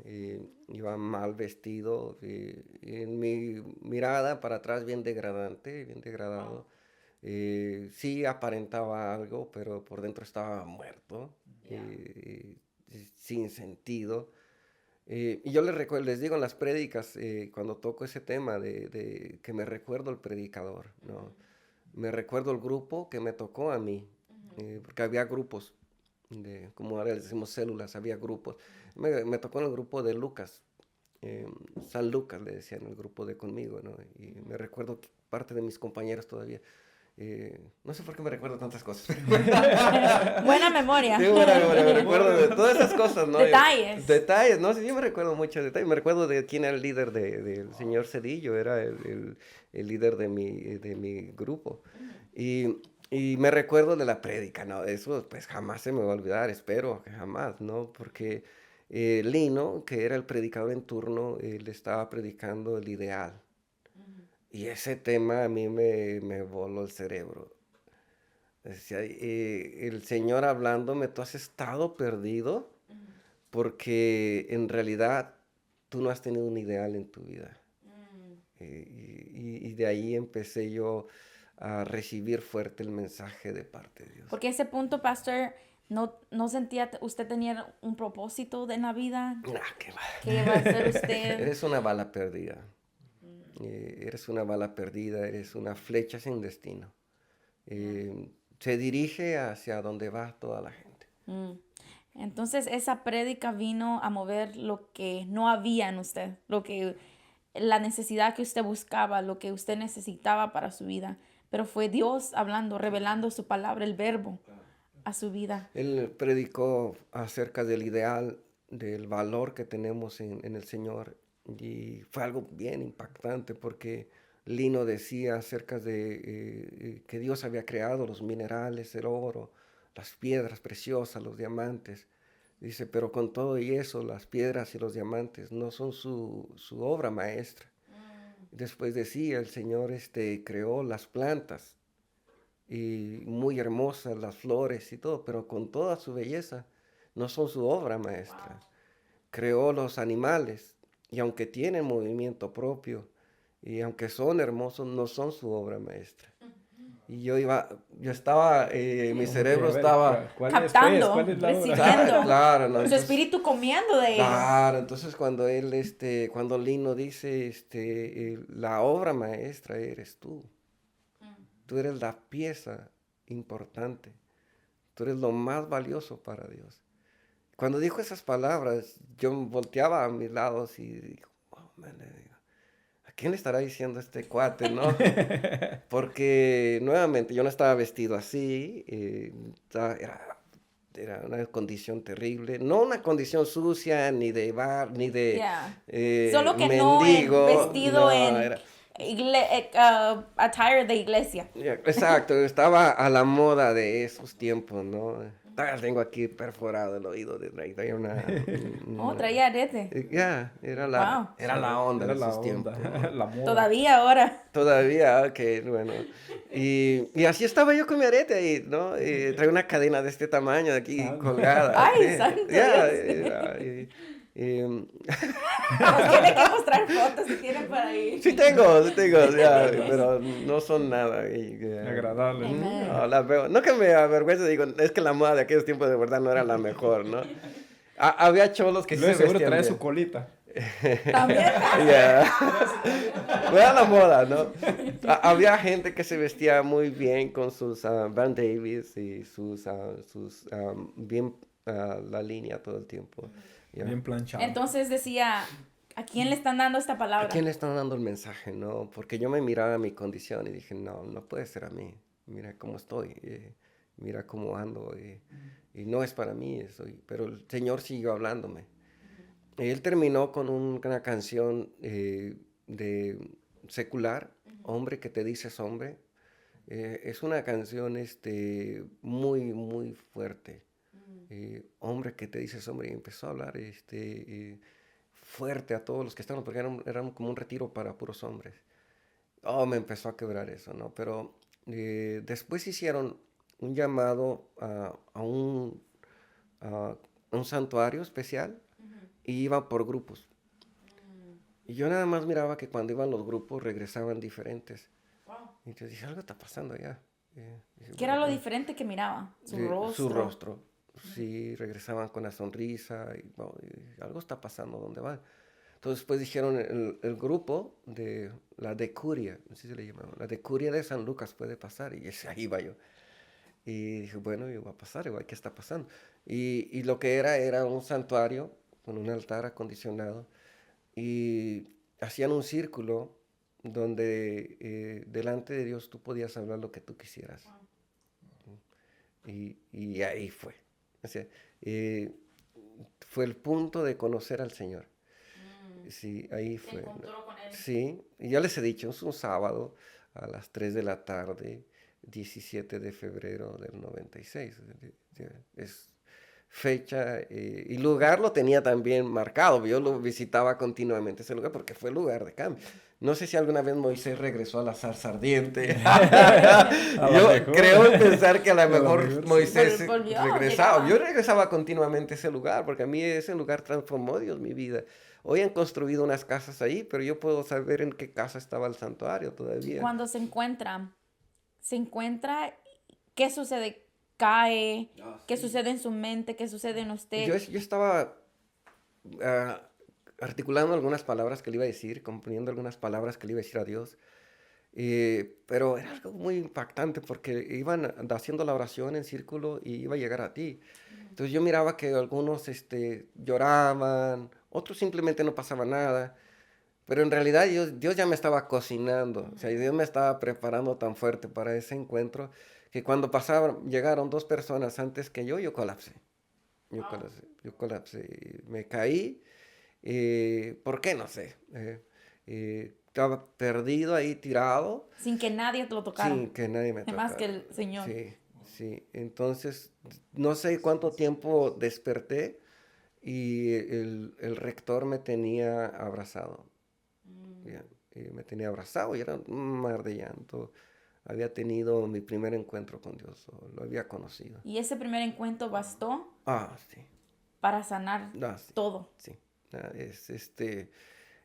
iba mal vestido. Y en mi mirada para atrás bien degradado. Sí aparentaba algo, pero por dentro estaba muerto, sin sentido. Y yo les digo en las prédicas, cuando toco ese tema, de que me recuerdo el predicador, ¿no? Me recuerdo el grupo que me tocó a mí, porque había grupos, como ahora decimos células, había grupos. Me tocó en el grupo de Lucas, San Lucas le decían, el grupo de conmigo, ¿no? Y me recuerdo parte de mis compañeros todavía. No sé por qué me recuerdo tantas cosas. Buena memoria. Sí, buena memoria, me recuerdo de todas esas cosas, ¿no? Detalles, no sé, yo me recuerdo muchos detalles. Me recuerdo de quién era el líder del señor Cedillo, era el líder de mi grupo. Y me recuerdo de la prédica, ¿no? Eso pues jamás se me va a olvidar, espero que jamás, ¿no? Porque Lino, que era el predicador en turno, le estaba predicando el ideal. Y ese tema a mí me voló el cerebro. Decía, el Señor hablándome, tú has estado perdido porque en realidad tú no has tenido un ideal en tu vida. Y de ahí empecé yo a recibir fuerte el mensaje de parte de Dios. Porque ese punto, Pastor, ¿no sentía usted tenía un propósito en la vida? ¿Qué va? ¿Qué va a hacer usted? Eres una bala perdida. eres una bala perdida, eres una flecha sin destino. Se dirige hacia donde va toda la gente. Entonces esa prédica vino a mover lo que no había en usted, la necesidad que usted buscaba, lo que usted necesitaba para su vida. Pero fue Dios hablando, revelando su palabra, el verbo, a su vida. Él predicó acerca del ideal, del valor que tenemos en el Señor, y fue algo bien impactante porque Lino decía acerca de que Dios había creado los minerales, el oro, las piedras preciosas, los diamantes. Dice, pero con todo y eso, las piedras y los diamantes no son su obra maestra. Después decía, el Señor creó las plantas, y muy hermosas las flores y todo, pero con toda su belleza no son su obra maestra. Creó los animales, y aunque tienen movimiento propio, y aunque son hermosos, no son su obra maestra. Y yo estaba, mi cerebro A ver, estaba... ¿cuál Captando, ¿Cuál es la obra? recibiendo. Claro, ¿no? Su Entonces, espíritu comiendo de ella. claro, entonces cuando él, cuando Lino dice, la obra maestra eres tú. Tú eres la pieza importante. Tú eres lo más valioso para Dios. Cuando dijo esas palabras, yo volteaba a mis lados y digo, oh, man, ¿a quién le estará diciendo este cuate, no? Porque nuevamente yo no estaba vestido así, era una condición terrible, no una condición sucia, ni de bar, ni de Yeah. Solo que no mendigo. vestido No, en attire de iglesia. Exacto, estaba a la moda de esos tiempos, ¿no? Tengo aquí perforado el oído de Drake. Traía arete. Ya, era la onda Era de la esos onda, tiempos. la moda. Todavía ahora. Todavía, ok, bueno. Y así estaba yo con mi arete ahí, ¿no? Traía una cadena de este tamaño de aquí colgada. Ay, Sí, santo ya, Dios. y- Nos tiene que mostrar fotos si tienen por ahí. sí tengo, ya, pero no son nada Agradable. No, las veo. No que me avergüence, digo, es que la moda de aquellos tiempos de verdad no era la mejor, ¿no? Había cholos que Luego se seguro vestían trae bien. su colita. También. Ya. No era la moda, ¿no? Había gente que se vestía muy bien con sus Van Davis y sus bien la línea todo el tiempo. Ya. Bien planchado. Entonces decía, ¿a quién le están dando esta ¿A palabra? quién le están dando el mensaje, no? Porque yo me miraba a mi condición y dije, no, no puede ser a mí. Mira cómo estoy, mira cómo ando, y no es para mí eso. Pero el Señor siguió hablándome. Él terminó con una canción de secular, Hombre que te dices hombre. Es una canción muy, muy fuerte. Hombre que te dices hombre. Y empezó a hablar fuerte a todos los que estaban, porque eran como un retiro para puros hombres. Oh, me empezó a quebrar eso, ¿no? Pero después hicieron un llamado a un santuario especial, y iban por grupos. Y yo nada más miraba que cuando iban los grupos regresaban diferentes. Y yo dije, algo está pasando allá. ¿Qué era lo diferente que miraba? Su rostro. Su rostro. Sí, regresaban con la sonrisa. Y algo está pasando, ¿dónde van? Entonces después dijeron el grupo de la decuria, así se le llamaba, la decuria de San Lucas puede pasar. Y ahí iba yo. Y dije, bueno, va a pasar, igual, ¿qué está pasando? Y lo que era un santuario con un altar acondicionado, y hacían un círculo donde delante de Dios tú podías hablar lo que tú quisieras. Y ahí fue. O sea, fue el punto de conocer al Señor. Sí, ahí fue. Se encontró con él. Sí, y ya les he dicho, es un sábado a las 3 de la tarde, 17 de febrero del 96. Es fecha y lugar lo tenía también marcado. Yo lo visitaba continuamente ese lugar porque fue lugar de cambio. No sé si alguna vez Moisés regresó a la zarza ardiente. Yo creo pensar que a lo mejor Moisés regresaba. Yo regresaba continuamente a ese lugar porque a mí ese lugar transformó Dios mi vida. Hoy han construido unas casas ahí, pero yo puedo saber en qué casa estaba el santuario todavía. Cuando se encuentra, ¿qué sucede? Cae, ¿qué sucede en su mente? ¿Qué sucede en usted? Yo estaba articulando algunas palabras que le iba a decir, componiendo algunas palabras que le iba a decir a Dios. Pero era algo muy impactante porque iban haciendo la oración en círculo y iba a llegar a ti. Entonces yo miraba que algunos lloraban, otros simplemente no pasaba nada. Pero en realidad Dios ya me estaba cocinando, o sea, Dios me estaba preparando tan fuerte para ese encuentro que cuando llegaron 2 personas antes que yo colapsé. Yo colapsé, me caí. ¿Por qué? No sé. Estaba perdido ahí, tirado, Sin que nadie te lo tocara. sin que nadie me Más tocara. que el Señor. Sí, sí. Entonces, no sé cuánto tiempo desperté y el rector me tenía abrazado. Ya, me tenía abrazado y era un mar de llanto. Había tenido mi primer encuentro con Dios, o lo había conocido. Y ese primer encuentro bastó Sí. para sanar Sí. todo. Sí.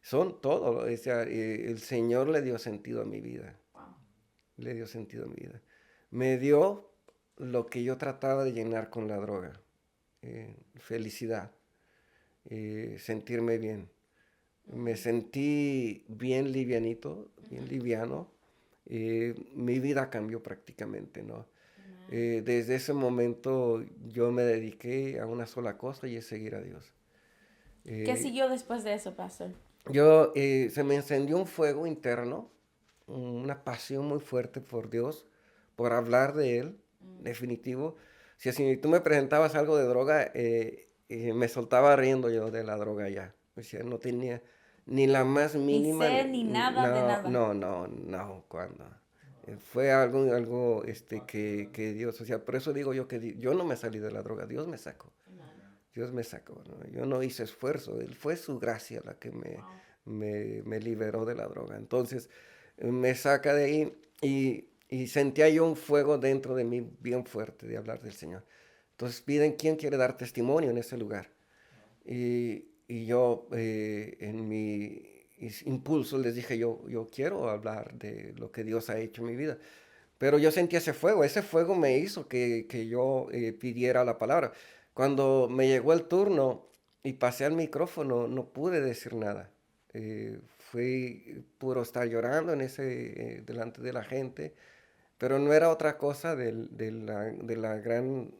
Son todo. O sea, el Señor le dio sentido a mi vida. Le dio sentido a mi vida. Me dio lo que yo trataba de llenar con la droga. Felicidad. Sentirme bien. Me sentí bien livianito, bien liviano. Mi vida cambió prácticamente, ¿no? Desde ese momento yo me dediqué a una sola cosa y es seguir a Dios. ¿Qué siguió después de eso, pastor? Se me encendió un fuego interno, una pasión muy fuerte por Dios, por hablar de Él, definitivo. Si tú me presentabas algo de droga, me soltaba riendo yo de la droga ya. O sea, no tenía ni la más Ni mínima. sed, ni nada de nada. No, cuando. Fue algo que Dios, o sea, por eso digo yo que yo no me salí de la droga, Dios me sacó. Dios me sacó, ¿no? Yo no hice esfuerzo, fue su gracia la que me liberó de la droga. Entonces, me saca de ahí y sentía yo un fuego dentro de mí bien fuerte de hablar del Señor. Entonces piden quién quiere dar testimonio en ese lugar. Y yo, en mi impulso, les dije, yo quiero hablar de lo que Dios ha hecho en mi vida. Pero yo sentí ese fuego me hizo que yo pidiera la palabra. Cuando me llegó el turno y pasé al micrófono, no pude decir nada. Fui puro estar llorando delante de la gente, pero no era otra cosa de la gran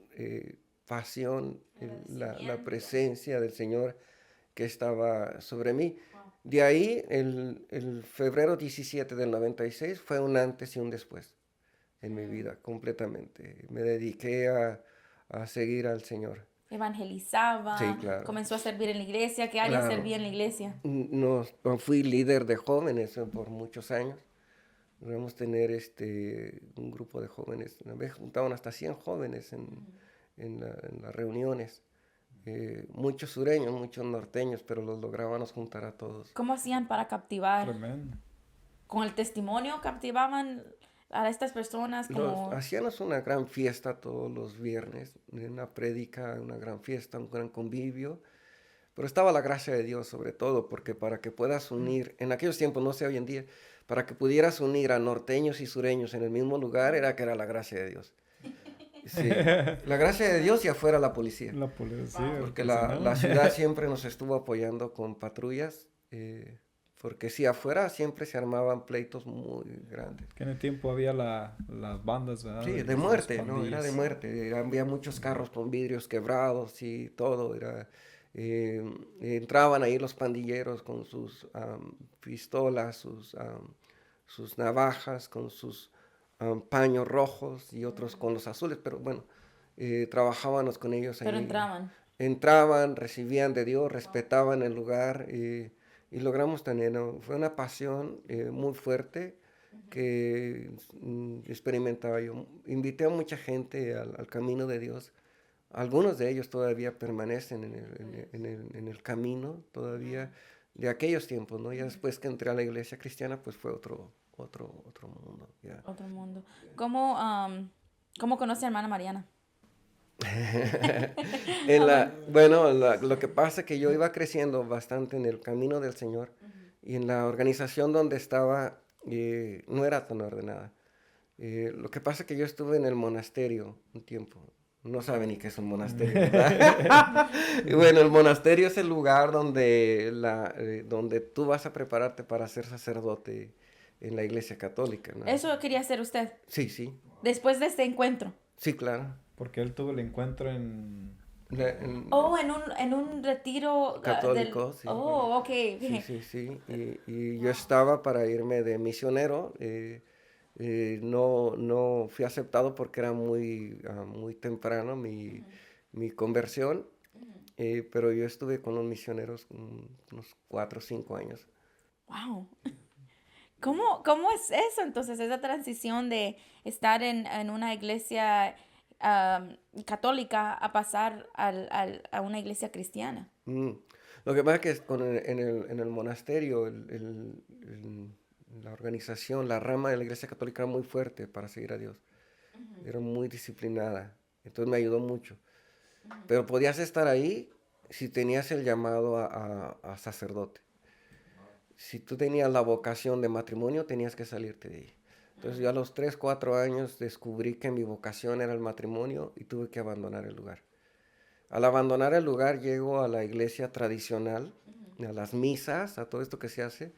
pasión, la presencia del Señor que estaba sobre mí. De ahí, el febrero 17 del 96 fue un antes y un después en mi vida, completamente. Me dediqué a seguir al Señor. Evangelizaba, Sí, claro. comenzó a servir en la iglesia. ¿Qué área Claro. servía en la iglesia? Fui líder de jóvenes por muchos años. Debemos tener un grupo de jóvenes. Una vez juntaban hasta 100 jóvenes en las reuniones. Muchos sureños, muchos norteños, pero los lográbamos juntar a todos. ¿Cómo hacían para captivar? Tremendo. ¿Con el testimonio captivaban a estas personas? Hacíamos una gran fiesta todos los viernes, una prédica, una gran fiesta, un gran convivio. Pero estaba la gracia de Dios sobre todo, porque para que puedas unir, en aquellos tiempos, no sé hoy en día, para que pudieras unir a norteños y sureños en el mismo lugar, era la gracia de Dios. Sí, la gracia de Dios y afuera la policía. La policía. Porque la ciudad siempre nos estuvo apoyando con patrullas, porque sí, afuera siempre se armaban pleitos muy grandes. Que en el tiempo había las bandas, ¿verdad? Sí, de muerte, ¿no? Era de muerte. Había muchos carros con vidrios quebrados y todo. Entraban ahí los pandilleros con sus pistolas, sus navajas, con sus paños rojos y otros con los azules, pero bueno, trabajábamos con ellos ahí. Pero entraban. Entraban, recibían de Dios, respetaban el lugar y logramos tener, ¿no? Fue una pasión muy fuerte que experimentaba yo. Invité a mucha gente al camino de Dios. Algunos de ellos todavía permanecen en el camino, todavía de aquellos tiempos, ¿no? Ya después que entré a la iglesia cristiana, pues fue otro mundo. Yeah. Otro mundo. ¿Cómo conoce a hermana Mariana? Lo que pasa es que yo iba creciendo bastante en el camino del Señor y en la organización donde estaba no era tan ordenada. Lo que pasa es que yo estuve en el monasterio un tiempo No sabe ni qué es un monasterio, ¿verdad? Y bueno, el monasterio es el lugar donde tú vas a prepararte para ser sacerdote en la iglesia católica, ¿no? Eso quería hacer usted, Sí, sí, después de este encuentro. sí, claro. Porque él tuvo el encuentro en... Oh, en un retiro Católico, sí. Oh, ok. Sí, sí, sí. Y yo estaba para irme de misionero. No fui aceptado porque era muy temprano mi conversión. Pero yo estuve con los misioneros unos 4 o 5 años. Wow. ¿Cómo es eso entonces, esa transición de estar en una iglesia católica a pasar a una iglesia cristiana? Mm. Lo que pasa es que en el monasterio, la organización, la rama de la iglesia católica era muy fuerte para seguir a Dios. Era muy disciplinada. Entonces me ayudó mucho. Pero podías estar ahí si tenías el llamado a sacerdote. Si tú tenías la vocación de matrimonio, tenías que salirte de ahí. Entonces yo a los 3, 4 años descubrí que mi vocación era el matrimonio y tuve que abandonar el lugar. Al abandonar el lugar llego a la iglesia tradicional, a las misas, a todo esto que se hace,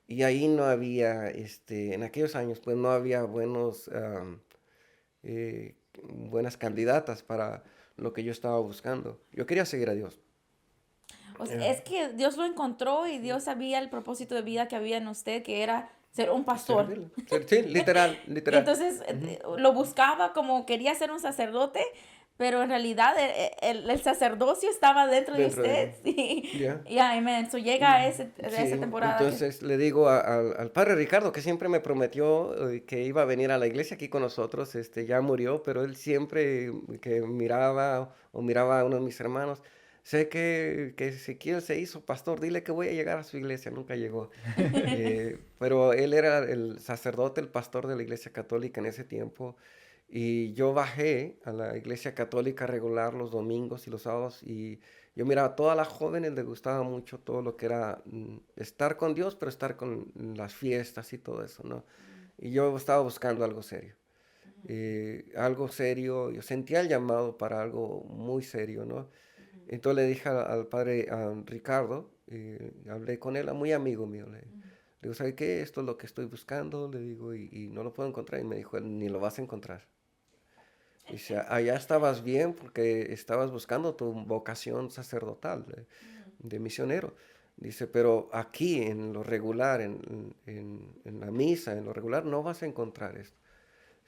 y ahí no había, en aquellos años, pues no había buenas candidatas para lo que yo estaba buscando. Yo quería seguir a Dios. O sea, es que Dios lo encontró y Dios sabía el propósito de vida que había en usted, que era ser un pastor. Servirle. Sí, literal, Y literal. entonces lo buscaba como quería ser un sacerdote, pero en realidad el sacerdocio estaba dentro de Dentro de usted. mí. Sí, Ya. ya, amén. So llega a esa Sí, temporada. entonces le digo al padre Ricardo, que siempre me prometió que iba a venir a la iglesia aquí con nosotros, ya murió, pero él siempre que miraba o miraba a uno de mis hermanos, sé que Ezequiel se hizo pastor, dile que voy a llegar a su iglesia, nunca llegó. Pero él era el sacerdote, el pastor de la iglesia católica en ese tiempo, y yo bajé a la iglesia católica regular los domingos y los sábados, y yo miraba a todas las jóvenes, les gustaba mucho todo lo que era estar con Dios, pero estar con las fiestas y todo eso, ¿no? Y yo estaba buscando algo serio, yo sentía el llamado para algo muy serio, ¿no? Entonces le dije al padre Ricardo, hablé con él, muy amigo mío, le digo, ¿sabe qué? Esto es lo que estoy buscando, le digo, y no lo puedo encontrar. Y me dijo, ni lo vas a encontrar. Dice, allá estabas bien porque estabas buscando tu vocación sacerdotal de misionero. Dice, pero aquí en lo regular, en la misa, en lo regular, no vas a encontrar esto.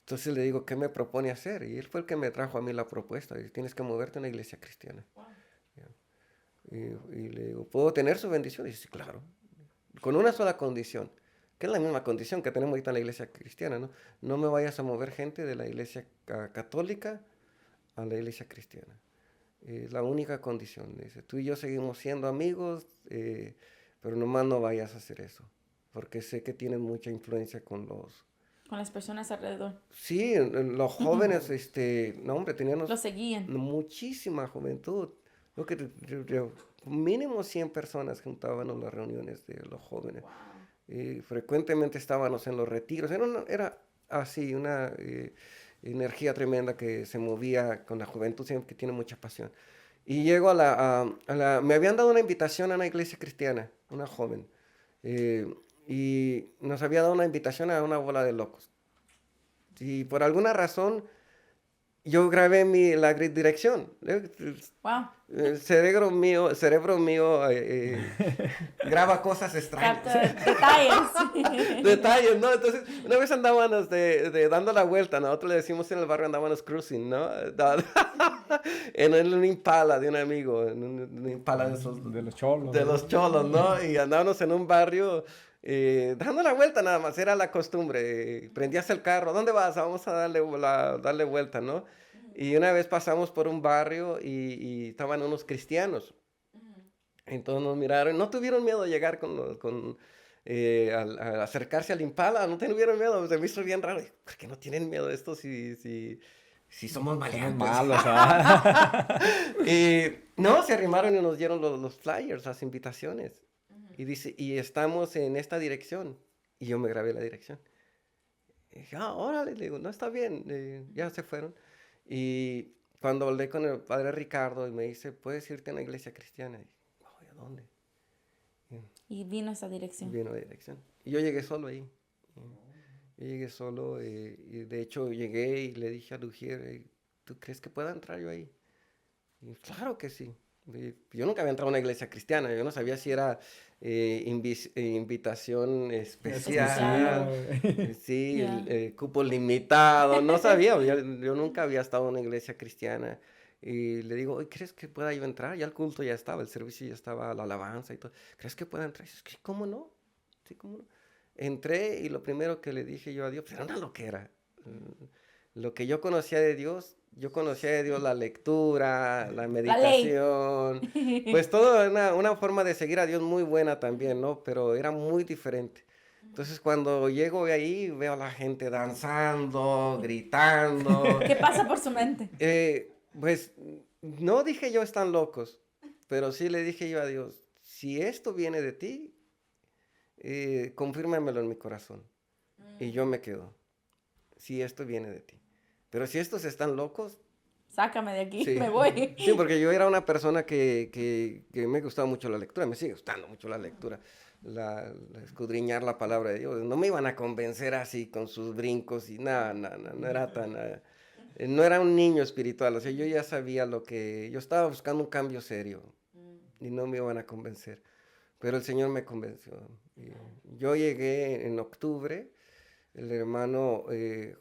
Entonces le digo, ¿qué me propone hacer? Y él fue el que me trajo a mí la propuesta. Dice, tienes que moverte a una iglesia cristiana. Y le digo, ¿puedo tener su bendición? Y dice, claro, con una sola condición, que es la misma condición que tenemos ahorita en la iglesia cristiana, ¿no? No me vayas a mover gente de la iglesia católica a la iglesia cristiana. Es la única condición. Dice, tú y yo seguimos siendo amigos, pero nomás no vayas a hacer eso, porque sé que tienes mucha influencia con Con las personas alrededor. Sí, los jóvenes, no hombre, teníamos Lo seguían. muchísima juventud. Lo que mínimo 100 personas juntábamos en las reuniones de los jóvenes. Frecuentemente estábamos en los retiros. Era así, una energía tremenda que se movía con la juventud, siempre que tiene mucha pasión. Y llego me habían dado una invitación a una iglesia cristiana, una joven. Y nos había dado una invitación a una bola de locos. Y por alguna razón yo grabé la dirección. Wow. El cerebro mío graba cosas extrañas. Detalles. Detalles, ¿no? Entonces, una vez andábamos dando la vuelta, nosotros le decimos en el barrio, andábamos cruising, ¿no? En un Impala de un amigo, en un Impala de esos. De los cholos. De los cholos, ¿no? Y andábamos en un barrio dando la vuelta nada más, era la costumbre. Prendías el carro, ¿dónde vas? Vamos a darle vuelta, ¿no? Y una vez pasamos por un barrio y estaban unos cristianos. Entonces nos miraron, no tuvieron miedo de llegar al acercarse al Impala, no tuvieron miedo, se me hizo bien raro. ¿Por qué no tienen miedo de esto si somos maleantes? Malos, Y no, se arrimaron y nos dieron los flyers, las invitaciones. Y dice, y estamos en esta dirección. Y yo me grabé la dirección. Y dije, órale, le digo, no está bien, ya se fueron. Y cuando hablé con el padre Ricardo y me dice, ¿puedes irte a una iglesia cristiana? Y, "Wow, ¿a dónde?" Y vino esa dirección. Vino de dirección. Y yo llegué solo ahí. Yo llegué solo y de hecho llegué y le dije a Lugier, ¿tú crees que pueda entrar yo ahí? Y claro que sí. Yo nunca había entrado a una iglesia cristiana, yo no sabía si era invitación especial, Exclusivo. sí, Ya. cupo limitado, no sabía, yo nunca había estado en una iglesia cristiana. Y le digo, "Oye, ¿crees que pueda yo entrar?" Ya el culto ya estaba, el servicio ya estaba, la alabanza y todo. ¿Crees que pueda entrar? Y dice, "Sí, ¿cómo no? Sí, ¿cómo no?" Entré y lo primero que le dije yo a Dios, pues era una loquera. Lo que yo conocía de Dios la lectura, la La ley. meditación, pues todo era una forma de seguir a Dios muy buena también, ¿no? Pero era muy diferente. Entonces cuando llego ahí veo a la gente danzando, gritando. ¿Qué pasa por su mente? Pues no dije yo están locos, pero sí le dije yo a Dios, si esto viene de ti, confírmamelo en mi corazón. Y yo me quedo, si esto viene de ti. Pero si estos están locos, Sácame de aquí, sí. me voy. Sí, porque yo era una persona que me gustaba mucho la lectura, me sigue gustando mucho la lectura, la escudriñar la palabra de Dios. No me iban a convencer así con sus brincos y nada, no era tan... no era un niño espiritual, o sea, yo ya sabía lo que... Yo estaba buscando un cambio serio y no me iban a convencer, pero el Señor me convenció. Y yo llegué en octubre, el hermano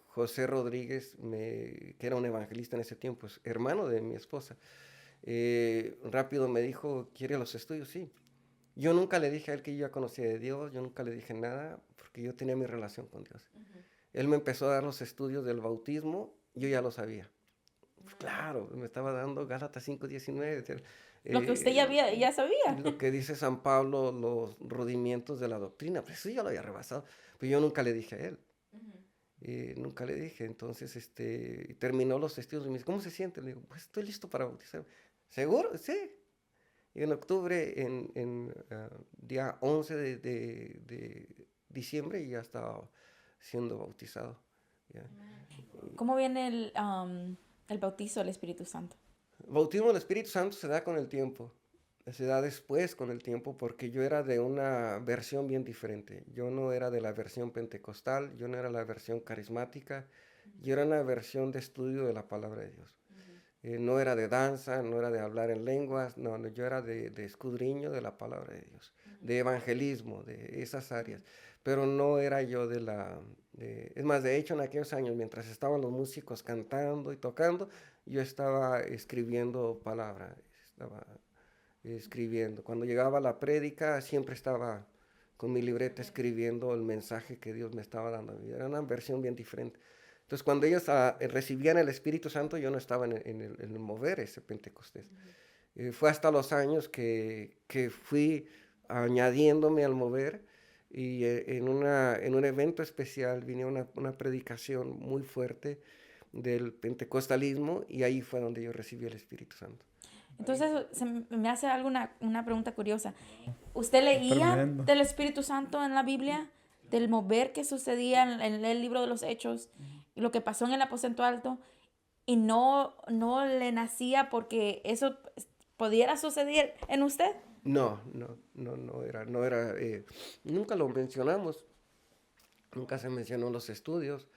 José Rodríguez, que era un evangelista en ese tiempo, es hermano de mi esposa, rápido me dijo, ¿quiere los estudios? Sí. Yo nunca le dije a él que yo ya conocía de Dios, yo nunca le dije nada, porque yo tenía mi relación con Dios. Él me empezó a dar los estudios del bautismo, yo ya lo sabía. Pues claro, me estaba dando Gálatas 5:19, Lo que usted ya sabía. lo que dice San Pablo, los rudimientos de la doctrina, pues eso yo lo había rebasado, pero yo nunca le dije a él. Nunca le dije, entonces terminó los estudios y me dice, ¿cómo se siente? Le digo, pues estoy listo para bautizar. ¿Seguro? Sí. Y en octubre, día 11 de diciembre, ya estaba siendo bautizado. Ya. ¿Cómo viene el bautizo del Espíritu Santo? Bautismo del Espíritu Santo se da con el tiempo. Se da después con el tiempo porque yo era de una versión bien diferente. Yo no era de la versión pentecostal, yo no era la versión carismática, yo era una versión de estudio de la palabra de Dios. No era de danza, no era de hablar en lenguas, no, yo era de escudriño de la palabra de Dios, de evangelismo, de esas áreas. Pero no era yo es más, de hecho, en aquellos años, mientras estaban los músicos cantando y tocando, yo estaba escribiendo palabra, estaba escribiendo. Cuando llegaba la prédica, siempre estaba con mi libreta escribiendo el mensaje que Dios me estaba dando. Era una versión bien diferente. Entonces, cuando ellos recibían el Espíritu Santo, yo no estaba en el mover ese Pentecostés. Fue hasta los años que fui añadiéndome al mover y en un evento especial vine a una predicación muy fuerte del pentecostalismo y ahí fue donde yo recibí el Espíritu Santo. Entonces, me hace una pregunta curiosa. ¿Usted leía Tremendo. del Espíritu Santo en la Biblia? ¿Del mover que sucedía en el libro de los Hechos? Lo que pasó en el aposento alto. Y no le nacía porque eso pudiera suceder en usted. No era, nunca lo mencionamos, nunca se mencionó en los estudios,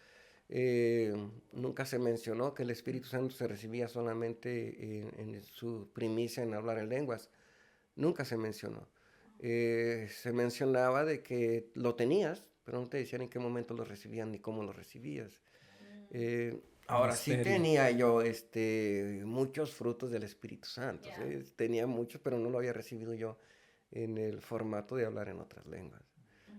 nunca se mencionó que el Espíritu Santo se recibía solamente en su primicia en hablar en lenguas, nunca se mencionó. Se mencionaba de que lo tenías, pero no te decían en qué momento lo recibían ni cómo lo recibías. Ahora sí Misterio. tenía yo muchos frutos del Espíritu Santo, ¿sí? Tenía muchos, pero no lo había recibido yo en el formato de hablar en otras lenguas.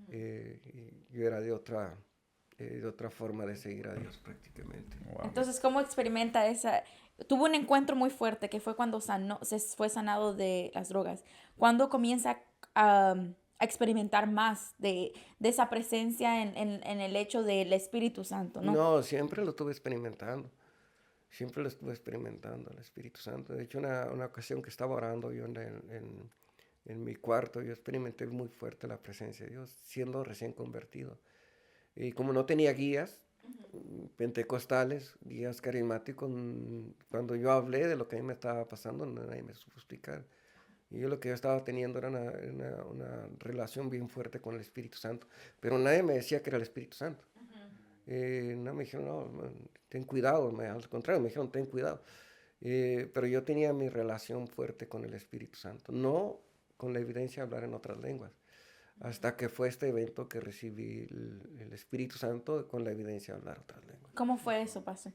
Yo era de otra forma de seguir a Dios prácticamente. Wow. Entonces, ¿cómo experimenta esa? Tuvo un encuentro muy fuerte que fue cuando se fue sanado de las drogas. ¿Cuándo comienza a experimentar más de esa presencia en el hecho del Espíritu Santo, ¿no? No, siempre lo estuve experimentando. Siempre lo estuve experimentando, el Espíritu Santo. De hecho, una ocasión que estaba orando yo en mi cuarto, yo experimenté muy fuerte la presencia de Dios, siendo recién convertido. Y como no tenía guías, pentecostales, guías carismáticos, cuando yo hablé de lo que a mí me estaba pasando, nadie me supo explicar. Y yo lo que yo estaba teniendo era una relación bien fuerte con el Espíritu Santo, pero nadie me decía que era el Espíritu Santo. No me dijeron, no, man, ten cuidado, al contrario, me dijeron, ten cuidado. Pero yo tenía mi relación fuerte con el Espíritu Santo, no con la evidencia de hablar en otras lenguas, hasta que fue este evento que recibí el Espíritu Santo con la evidencia de hablar otras lenguas. ¿Cómo fue eso, pastor?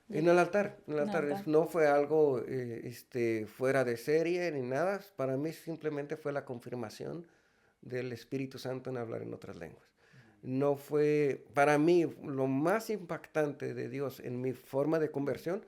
En el altar, altar. no fue algo fuera de serie ni nada, para mí simplemente fue la confirmación del Espíritu Santo en hablar en otras lenguas. No fue, para mí, lo más impactante de Dios en mi forma de conversión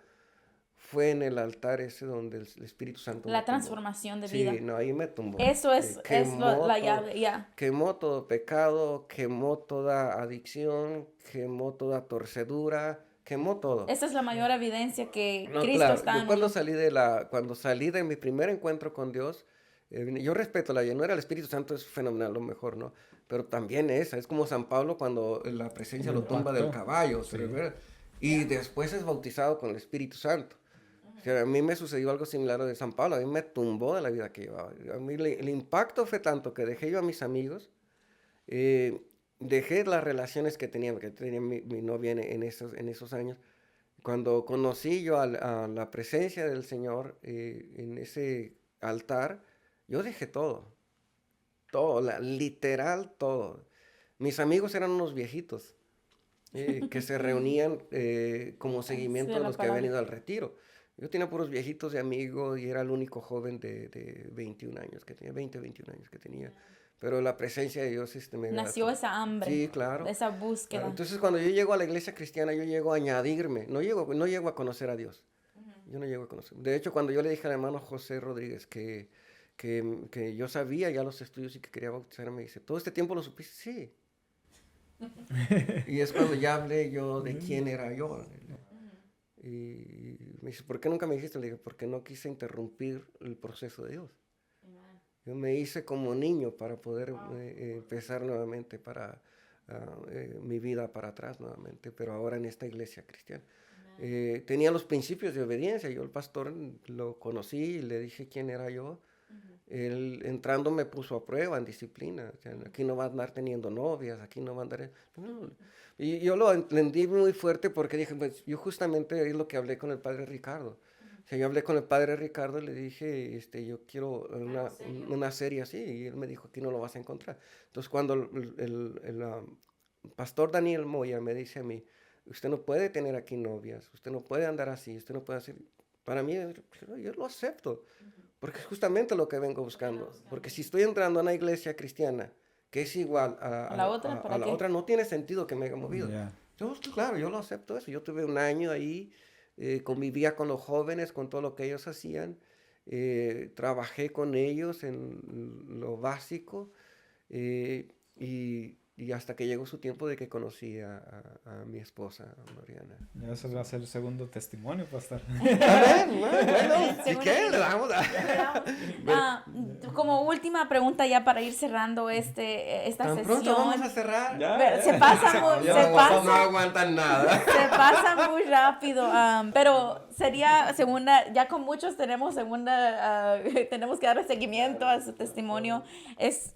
fue en el altar ese donde el Espíritu Santo La me tumbó. transformación de vida. Sí, no, ahí me tumbó. Eso es la todo, llave, ya. Quemó todo pecado, quemó toda adicción, quemó toda torcedura, quemó todo. Esa es la mayor evidencia que No, Cristo claro, está yo en cuando uno. cuando salí de mi primer encuentro con Dios, yo respeto la llenura del Espíritu Santo, es fenomenal, lo mejor, ¿no? Pero también es como San Pablo cuando la presencia lo tumba del caballo, Sí. y después es bautizado con el Espíritu Santo. O sea, a mí me sucedió algo similar a lo de San Pablo, a mí me tumbó de la vida que llevaba. A mí el impacto fue tanto que dejé yo a mis amigos, dejé las relaciones que tenía mi novia en esos años. Cuando conocí yo a la presencia del Señor en ese altar, yo dejé todo, literal todo. Mis amigos eran unos viejitos que se reunían como seguimiento Sí, a la los que habían palabra. ido al retiro. Yo tenía puros viejitos de amigos y era el único joven de 21 años que tenía, 20, 21 años que tenía. Pero la presencia de Dios me Nació esa hambre, Sí, claro. esa búsqueda. Entonces, cuando yo llego a la iglesia cristiana, yo llego a añadirme, no llego a conocer a Dios. Yo no llego a conocer. De hecho, cuando yo le dije al hermano José Rodríguez que yo sabía ya los estudios y que quería bautizarme, me dice, ¿todo este tiempo lo supiste? Sí. Y es cuando ya hablé yo de quién era yo. Y me dice, ¿por qué nunca me dijiste? Le dije, porque no quise interrumpir el proceso de Dios. Yo me hice como niño para poder empezar nuevamente mi vida para atrás nuevamente, pero ahora en esta iglesia cristiana. Tenía los principios de obediencia, yo el pastor lo conocí y le dije quién era yo. Él entrando me puso a prueba en disciplina, o sea, aquí no va a andar teniendo novias, aquí no va a andar... No. Y yo lo entendí muy fuerte porque dije, pues yo justamente es lo que hablé con el padre Ricardo. O sea, yo hablé con el padre Ricardo y le dije, yo quiero una serie así, y él me dijo, aquí no lo vas a encontrar. Entonces, cuando el pastor Daniel Moya me dice a mí, usted no puede tener aquí novias, usted no puede andar así, usted no puede hacer... Para mí, yo lo acepto, porque es justamente lo que vengo buscando. Porque si estoy entrando a una iglesia cristiana que es igual a la otra, a ¿para la qué? otra, no tiene sentido que me haya movido. Yeah. Claro, yo lo acepto eso. Yo tuve un año ahí, convivía con los jóvenes, con todo lo que ellos hacían, trabajé con ellos en lo básico, y hasta que llegó su tiempo de que conocí a mi esposa, Mariana. Eso va a ser el segundo testimonio, pastor. Bueno, si Segundo quieren, le damos. Como última pregunta ya para ir cerrando esta Tan sesión. pronto vamos a cerrar. Pero se pasa muy, No aguantan nada. se pasa muy rápido, pero sería segunda, ya con muchos tenemos tenemos que darle seguimiento a su testimonio. Es,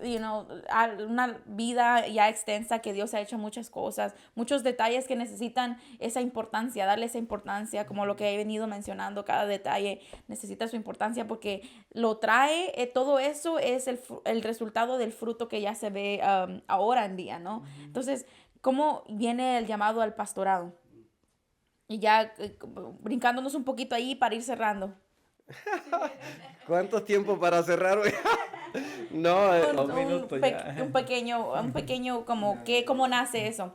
una vida ya extensa que Dios ha hecho muchas cosas, muchos detalles que necesitan esa importancia, darle esa importancia, como lo que he venido mencionando, cada detalle necesita su importancia porque lo trae, todo eso es el resultado del fruto que ya se ve ahora en día, ¿no? Entonces, ¿cómo viene el llamado al pastorado? Y ya brincándonos un poquito ahí para ir cerrando. ¿Cuánto tiempo para cerrar? No, Un pequeño ¿cómo nace eso?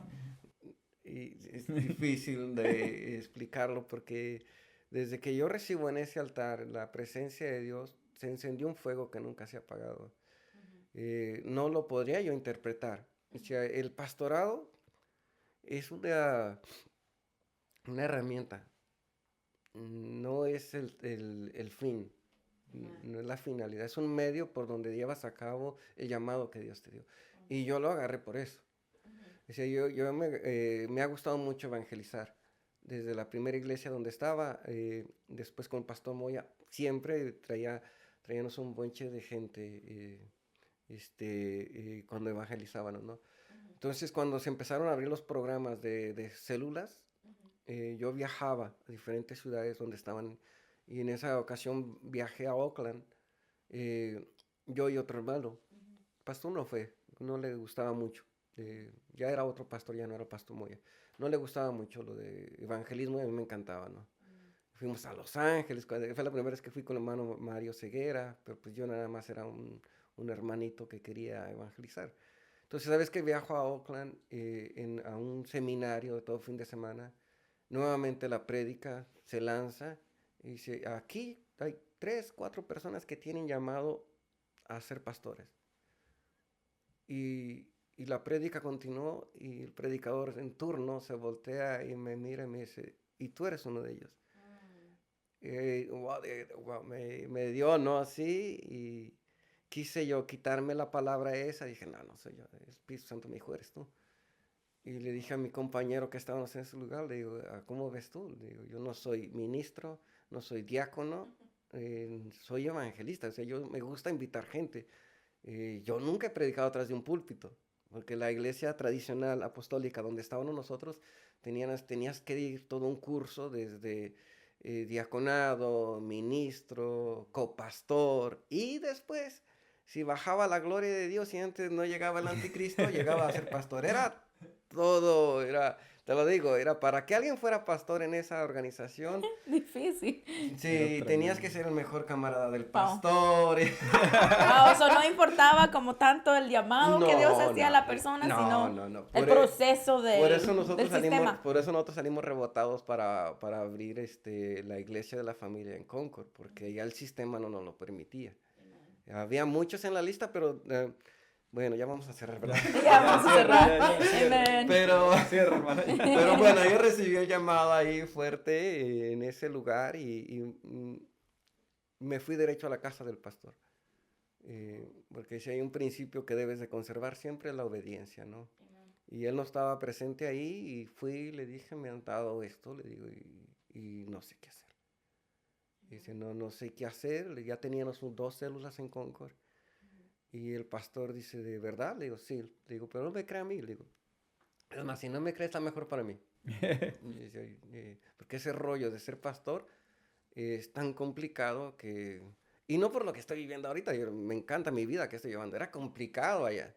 y es difícil de explicarlo porque desde que yo recibo en ese altar la presencia de Dios, se encendió un fuego que nunca se ha apagado. No lo podría yo interpretar. O sea, el pastorado es una herramienta, no es el fin, no es la finalidad, es un medio por donde llevas a cabo el llamado que Dios te dio. Y yo lo agarré por eso. O sea, me ha gustado mucho evangelizar. desde la primera iglesia donde estaba, después con el pastor Moya, siempre traíamos un bonche de gente cuando evangelizábamos, ¿no? Entonces, cuando se empezaron a abrir los programas de células, yo viajaba a diferentes ciudades donde estaban, y en esa ocasión viajé a Oakland, eh, yo y otro hermano. Pastor no le gustaba mucho. Ya era otro pastor, ya no era pastor Moya. No le gustaba mucho lo de evangelismo y a mí me encantaba, ¿no? Fuimos a Los Ángeles, fue la primera vez que fui con el hermano Mario Ceguera, pero pues yo nada más era un hermanito que quería evangelizar. Entonces, ¿sabes que viajo a Oakland a un seminario de todo fin de semana? Nuevamente la prédica se lanza y dice, aquí hay 3, 4 personas que tienen llamado a ser pastores. Y la prédica continuó y el predicador en turno se voltea y me mira y me dice, y tú eres uno de ellos. Wow, me dio, ¿no? Así, y quise yo quitarme la palabra esa. Dije, no soy yo. El Espíritu Santo me dijo, eres tú. Y le dije a mi compañero que estábamos en ese lugar, le digo, ¿cómo ves tú? Le digo, yo no soy ministro, no soy diácono, soy evangelista. O sea, yo me gusta invitar gente. Yo nunca he predicado atrás de un púlpito, porque la iglesia tradicional apostólica donde estábamos nosotros, tenías que ir todo un curso desde diaconado, ministro, copastor, y después, si bajaba la gloria de Dios y antes no llegaba el anticristo, llegaba a ser pastor. Te lo digo, era para que alguien fuera pastor en esa organización. Difícil. Sí, tenías que ser el mejor camarada del Wow. pastor. Wow, eso no importaba como tanto el llamado que Dios hacía a la persona, sino no. el proceso Por eso del nosotros sistema. salimos rebotados para abrir la iglesia de la familia en Concord, porque ya el sistema no nos lo permitía. Había muchos en la lista, pero bueno, ya vamos a cerrar, ¿verdad? Ya vamos a cerrar. Amen. Pero bueno, yo recibí el llamado ahí fuerte en ese lugar y me fui derecho a la casa del pastor. Porque si hay un principio que debes de conservar siempre es la obediencia, ¿no? Y él no estaba presente ahí y fui, le dije, me han dado esto, le digo, y no sé qué hacer. Dice, no sé qué hacer, ya teníamos 2 células en Concord. Y el pastor dice, ¿de verdad? Le digo, sí. Le digo, pero no me cree a mí. Le digo, es más, si no me cree, está mejor para mí. Dice, porque ese rollo de ser pastor es tan complicado que... Y no por lo que estoy viviendo ahorita, me encanta mi vida que estoy llevando. Era complicado allá.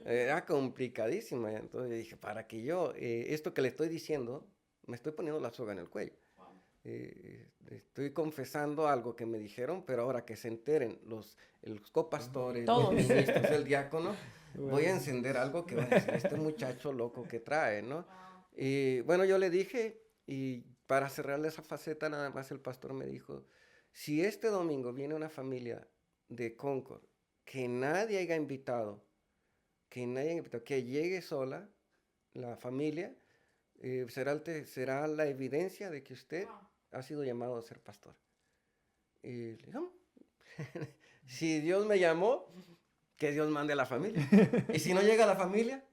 Era complicadísima. Entonces dije, para que yo, esto que le estoy diciendo, me estoy poniendo la soga en el cuello. Estoy confesando algo que me dijeron, pero ahora que se enteren los copastores, los ministros, el diácono, voy a encender algo que va a decir este muchacho loco que trae, ¿no? Y bueno, yo le dije, y para cerrarle esa faceta, nada más el pastor me dijo, si este domingo viene una familia de Concord que nadie haya invitado, que llegue sola la familia, será la evidencia de que usted ha sido llamado a ser pastor. Y le digo, si Dios me llamó, que Dios mande a la familia. Y si no llega la familia,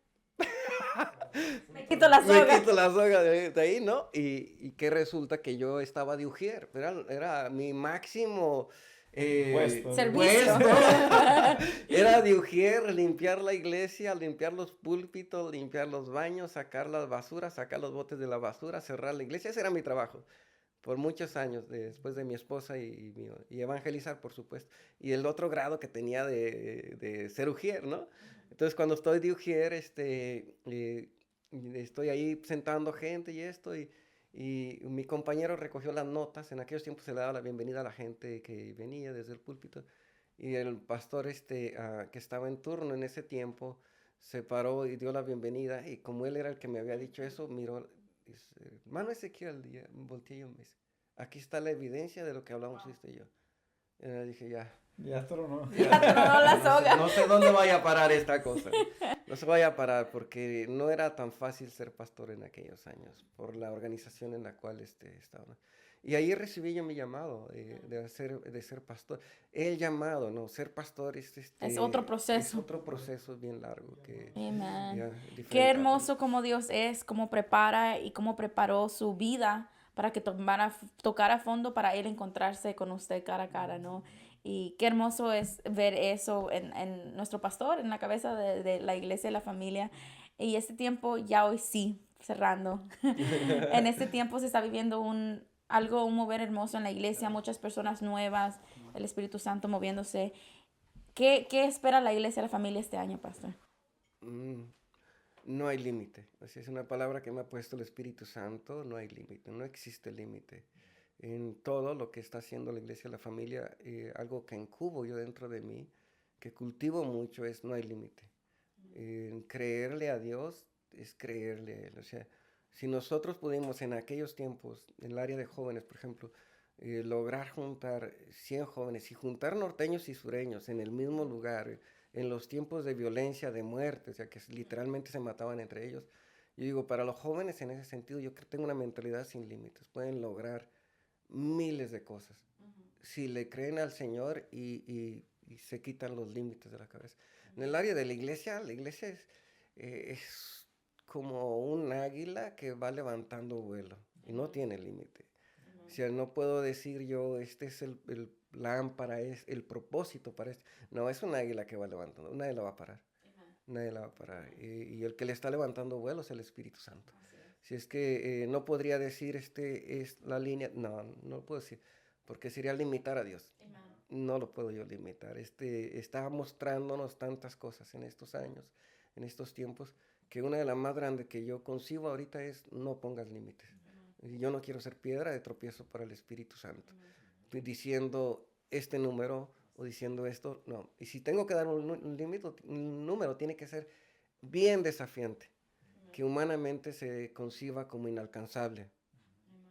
Me quito la soga. me quito la soga de ahí, ¿no? Y que resulta que yo estaba de ujier. Era mi máximo Servicio. Era de ujier, limpiar la iglesia, limpiar los púlpitos, limpiar los baños, sacar las basuras, sacar los botes de la basura, cerrar la iglesia. Ese era mi trabajo por muchos años, después de mi esposa y evangelizar, por supuesto. Y el otro grado que tenía de ser ujier, ¿no? Entonces, cuando estoy de ujier, estoy ahí sentando gente y esto, y mi compañero recogió las notas. En aquellos tiempos se le daba la bienvenida a la gente que venía desde el púlpito. Y el pastor que estaba en turno en ese tiempo se paró y dio la bienvenida. Y como él era el que me había dicho eso, miró, dice, hermano Ezequiel, volteé yo y me dice, aquí está la evidencia de lo que hablamos usted y yo. Dije, ya. Ya tronó. Ya tronó la soga. No sé dónde vaya a parar esta cosa. No se vaya a parar porque no era tan fácil ser pastor en aquellos años por la organización en la cual estaba. Y ahí recibí yo mi llamado de ser pastor. El llamado, no, ser pastor es otro proceso. Es otro proceso bien largo. Amén. Qué hermoso como Dios es, cómo prepara y cómo preparó su vida para que tocar a fondo para Él encontrarse con usted cara a cara, ¿no? Y qué hermoso es ver eso en nuestro pastor, en la cabeza de la iglesia y la familia. Y este tiempo, ya hoy sí, cerrando, en este tiempo se está viviendo un mover hermoso en la iglesia, muchas personas nuevas, el Espíritu Santo moviéndose. ¿Qué espera la iglesia y la familia este año, pastor? No hay límite. Así es una palabra que me ha puesto el Espíritu Santo. No hay límite, no existe límite. En todo lo que está haciendo la iglesia, la familia, algo que incubo yo dentro de mí, que cultivo mucho, es no hay límite. Creerle a Dios es creerle a Él. O sea, si nosotros pudimos en aquellos tiempos, en el área de jóvenes, por ejemplo, lograr juntar 100 jóvenes y juntar norteños y sureños en el mismo lugar, en los tiempos de violencia, de muerte, o sea, que literalmente se mataban entre ellos. Yo digo, para los jóvenes en ese sentido, yo tengo una mentalidad sin límites. Pueden lograr miles de cosas si le creen al Señor y se quitan los límites de la cabeza. En el área de la iglesia es como un águila que va levantando vuelo y no tiene límite. O sea, no puedo decir yo, este es el plan para el propósito para esto. No, es un águila que va levantando, nadie la va a parar. Nadie la va a parar. Y el que le está levantando vuelo es el Espíritu Santo. Si es que no podría decir, es la línea, no lo puedo decir, porque sería limitar a Dios. No lo puedo yo limitar. Está mostrándonos tantas cosas en estos años, en estos tiempos, que una de las más grandes que yo concibo ahorita es no pongas límites. Yo no quiero ser piedra de tropiezo para el Espíritu Santo. Diciendo este número o diciendo esto, no. Y si tengo que dar un límite, un número tiene que ser bien desafiante, que humanamente se conciba como inalcanzable.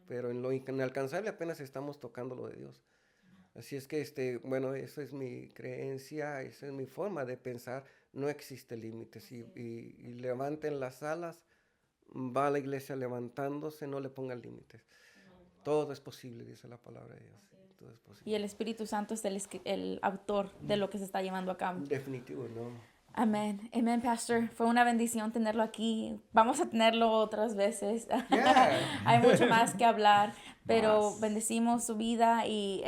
Pero en lo inalcanzable apenas estamos tocando lo de Dios. Así es que, bueno, esa es mi creencia, esa es mi forma de pensar. No existe límites. Y levanten las alas, va a la iglesia levantándose, no le pongan límites. Todo es posible, dice la palabra de Dios. Todo es posible. Y el Espíritu Santo es el autor de lo que se está llevando a cabo. Definitivo, no. Amén. Amén, Pastor. Fue una bendición tenerlo aquí. Vamos a tenerlo otras veces. Yeah. Hay mucho más que hablar, pero bendecimos su vida y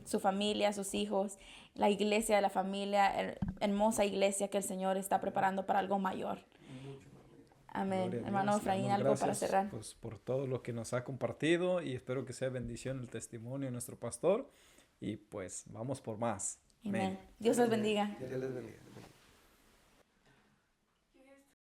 su familia, sus hijos, la iglesia, la familia, hermosa iglesia que el Señor está preparando para algo mayor. Amén. Hermano Efraín, algo para cerrar. Pues, por todo lo que nos ha compartido y espero que sea bendición el testimonio de nuestro pastor y pues vamos por más. Amén. Dios les bendiga. Dios les bendiga.